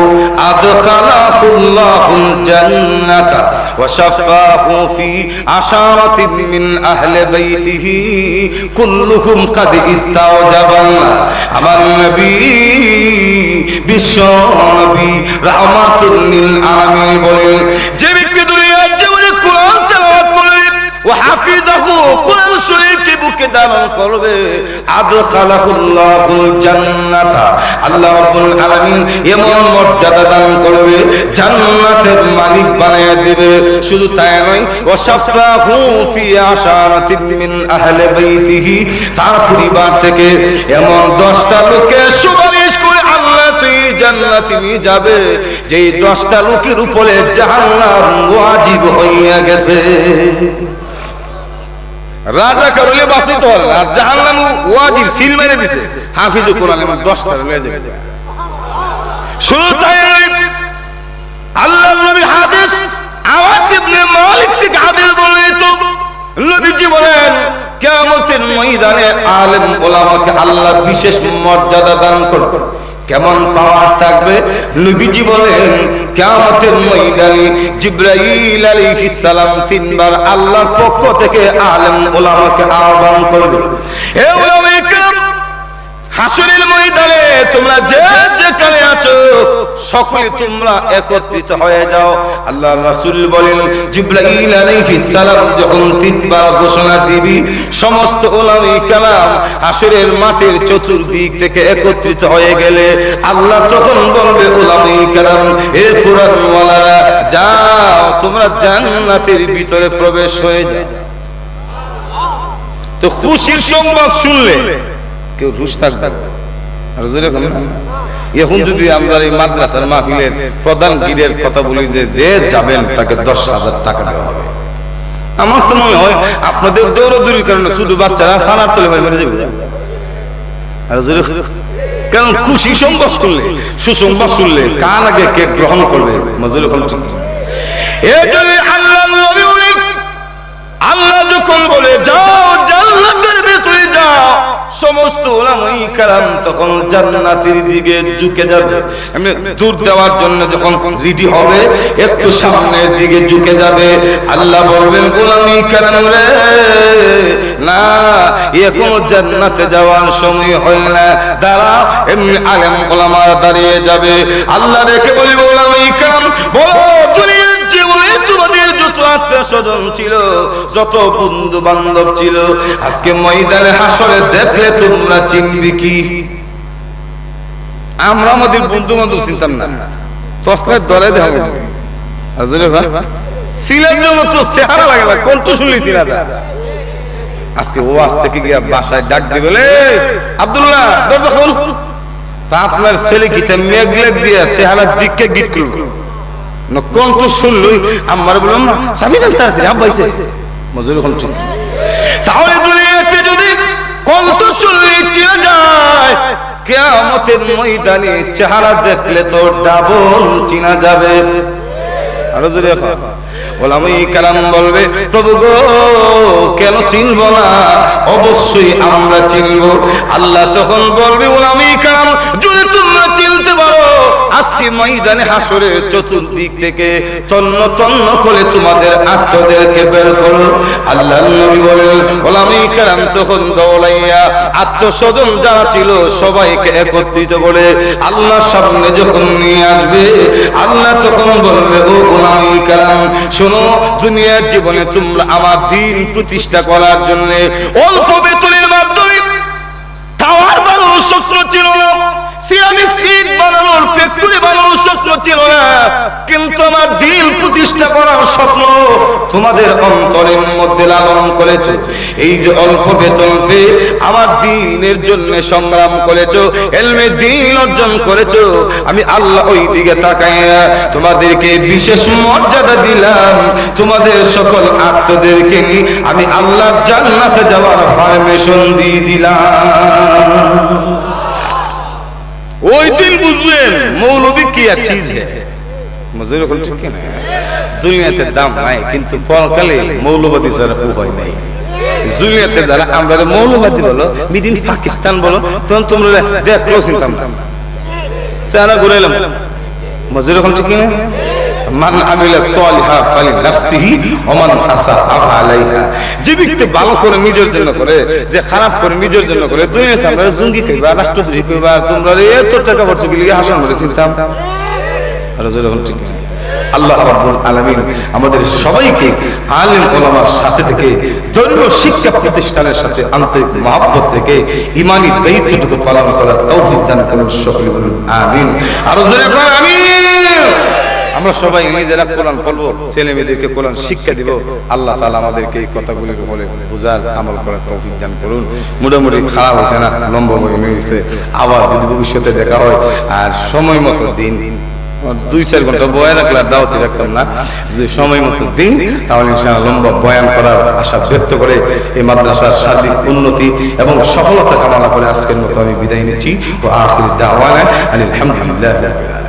আদখালাহুল্লাহুল জান্নাতা ওয়া শাফাহু ফি আশারাতিন মিন আহলি বাইতিহি কুল্লুহুম কাদ ইস্তাওজাবাল্লাহ। আমার নবী বিশ্ব নবী রাহমাতুল লিল আলামিন বলেন, যে ব্যক্তি দুনিয়ার জীবনে কোরআন তেলাওয়াত করবে ও হাফিজাহু কোরআন শরীফকে বুকে ধারণ করবে, আদখালাহুল্লাহুল জান্নাতা আল্লাহ রাব্বুল আলামিন এমন মর্যাদা দান করবে, জান্নাতের মালিক বানায় দিবে। শুধু তাই নয়, ওয়া শাফাহু ফি আশারাতিন মিন আহলি বাইতিহি তার পরিবার থেকে এমন 10টা লোকের সুপারিশ করে আল্লাহ তুই জান্নাতে নিয়ে যাবে, যেই 10টা লোকের উপরে জাহান্নাম ওয়াজিব হইয়া গেছে। রাজা করলে বাঁচিতে হল আর জাহান্নাম ওয়াজিব সিল মেরে দিছে। হাফিজুল কোরআন এমন 10টা লয়ে যাবে। শুধু তাই নয়, আল্লাহর নবীর হাদিস আওয়াস ইবনে মালিক থেকে হাদিস বর্ণিত, নবীজি বলেন কিয়ামতের ময়দানে আলেম ওলামাকে আল্লাহ বিশেষ মর্যাদা দান করবে। কেমন পাওয়ার থাকবে? নবীজি বলেন কিয়ামতের ময়দানে জিবরাইল আলাইহিস সালাম 3 বার আল্লাহর পক্ষ থেকে আলেম ওলামাকে আহ্বান করবে, হে উলামায়ে কেরাম, হাসরের ময়দানে তোমরা যে যেখানে আছো সকলে তোমরা একত্রিত হয়ে যাও। আল্লাহর রাসূল বলেন জিবরাইল আলাইহিস সালাম যখন 3 বার ঘোষণা দিবি, সমস্ত উলামায়ে কেরাম হাসরের মাঠের চতুর্দিক থেকে একত্রিত হয়ে গেলে আল্লাহ তখন বলবে উলামায়ে কেরাম, হে কুরআনওয়ালারা যাও তোমরা জান্নাতের ভিতরে প্রবেশ হয়ে যাও। তো খুশির সংবাদ শুনলে কেউ রুশ থাকবে। আর এখন যদি আমরা এই মাদ্রাসার মাহফিলের প্রধান গিরের কথা বলি যে যে যাবেন তাকে 10,000 টাকা দেওয়া হবে, আমার তো মনে হয় আপনাদের দৌড়দৌড়ির কারণে শুধু বাচ্চারা ফানার তলে মেরে যাবে। আর কারণ খুশি সংবাদ শুনলে, সুসংবাদ শুনলে কার আগে কে গ্রহণ করবে? মজুর আল্লাহ যখন বলে যাও জান্নাতের ভিতরে যাও, সমস্ত উলামায়ে কেরাম তখন জান্নাতের দিকে ঝুঁকে যাবে। এমনি দূর দেওয়ার জন্য যখন রেডি হবে একটু সামনের দিকে ঝুঁকে যাবে, আল্লাহ বলবেন উলামায়ে কেরাম রে না, এখনো জান্নাতে যাওয়ার সময় হয় না, দাঁড়াও। এমনি আলেম ওলামা দাঁড়িয়ে যাবে, আল্লাহ রেখে বলবে উলামায়ে কেরাম বলো দুনিয়ার জীবনে তোমাদের যত আত্মীয় স্বজন ছিল, যত বন্ধু বান্ধব ছিল, আজকে ময়দানে হাসরে দেখলে তোমরা চিনবে কি? আমরা আমাদের বন্ধু বান্ধব চিনতাম না, তসলায় দরে দেখা সিলের জন্য তো চেহারা লাগে না, কণ্ঠ শুনলেছি না। আজকে ওয়াজ থেকে গিয়া বাসায় ডাক দিবে আব্দুল্লাহ দরজা খোল, তা আপনার ছেলে গীতা মেঘলেক দিয়ে চেহারা দিককে গীত করলো না, কণ্ঠ শুনলই আমার বললাম না স্বামী দেন তাড়াতাড়ি আব্বাইছে মজুর কণ্ঠ। তাহলে দুনিয়াতে যদি কণ্ঠ শুনলে চিনা যায়, কিয়ামতের ময়দানে চেহারা দেখলে তো ডাবল চিনা যাবে। আরো জোরে ওলামায়ে কেরাম বলবে প্রভু গো কেন চিনব না, অবশ্যই আমরা চিনব। আল্লাহ তখন বলবে ওলামায়ে কেরাম যদি তোমরা চিনতে পারো, আজকে ময়দানে হাসরের চতুর্দিক থেকে তন্ন তন্ন করে তোমাদের আত্মদেরকে বের করো। আল্লাহর নবী বলেন ওলামায়ে কেরাম তখন দৌড়াইয়া আত্মস্বজন যারা ছিল সবাইকে একত্রিত করে আল্লাহর সামনে যখন নিয়ে আসবে, আল্লাহ তখন বলবে ও ওলামায়ে কেরাম শোনো, দুনিয়ার জীবনে তোমরা আমার দ্বীন প্রতিষ্ঠা করার জন্য অল্প বেতনের মাধ্যমে টাওয়ার বানানোর স্বপ্ন ছিল না, সিরামিক সিট বানানোর ফ্যাক্টরি বানানোর স্বপ্ন ছিল না, কিন্তু আমার দ্বীন প্রতিষ্ঠা করার স্বপ্ন তোমাদের অন্তরের মধ্যে লালন করেছো। এই যে অল্প বেতন পেয়ে আমার দ্বীনের জন্য সংগ্রাম করেছো, ইলমে দ্বীন অর্জন করেছো, আমি আল্লাহ ওই দিকে তাকাইয়া তোমাদেরকে বিশেষ মর্যাদা দিলাম, তোমাদের সকল আত্মদেরকে আমি আল্লাহর জান্নাতে যাওয়ার পারমিশন দিয়ে দিলাম। ওই দিন বুঝবেন মৌলবী কি চিজ মজুর এখন ঠিক না, দুনিয়াতে দাম নাই কিন্তু পরকালে মৌলবাদী ছাড়া উপায় নাই। দুনিয়াতে যারা আমরা মৌলবাদী বলো, মিড ইন পাকিস্তান বলো, তখন তোমরা দেখলো চিন্তাম না সারা ঘুরাইলাম মজুর এখন ঠিক না। মান আমিলা সালিহা ফালিনাফসিহি ওয়া মান আসাআ ফাআলাইহা, যে ব্যক্তি ভালো করে নিজের জন্য করে, যে খারাপ করে নিজের জন্য করে, দুনিয়াতে আমরা জঙ্গি কইবা, রাষ্ট্রদ্রোহী কইবা, তোমরা এত টাকা খরচ কি লিগে হাসান করে চিন্তাম আর যখন ঠিক না। আল্লাহ রাব্বুল আলামিন আমাদের সবাইকে আলেম ওলামার সাথে থেকে ধর্মীয় শিক্ষা প্রতিষ্ঠানের সাথে আন্তরিক মহব্বত থেকে ঈমানি দায়িত্বটুকু পালন করার তৌফিক দান করুন, সকলে বলুন আমিন। আর জোরে বলুন আমিন। আমরা সবাই নিজেরা কোরআন পড়বো, ছেলে মেয়েদেরকে কোরআন শিক্ষা দিব। আল্লাহ তাআলা আমাদেরকে এই কথাগুলোকে বলে বুঝার আমল করার তৌফিক দান করুন। মোটামুটি খারাপ হয়েছে না, লম্বা হয়ে গেছে, আবার যদি ভবিষ্যতে দেখা হয় আর সময় মতো দিন 2-4 ঘন্টা বয়ান রাখলে দাওয়াতি রাখতাম না, যদি সময় মতো দিন তাহলে ইনশাআল্লাহ লম্বা বয়ান করার আশা ব্যক্ত করে এই মাদ্রাসার সার্বিক উন্নতি এবং সফলতা কামনা করে আজকের মতো আমি বিদায় নিচ্ছি। ওয়া আখিরু দাওয়ানা আলহামদুলিল্লাহি রাব্বিল আলামিন।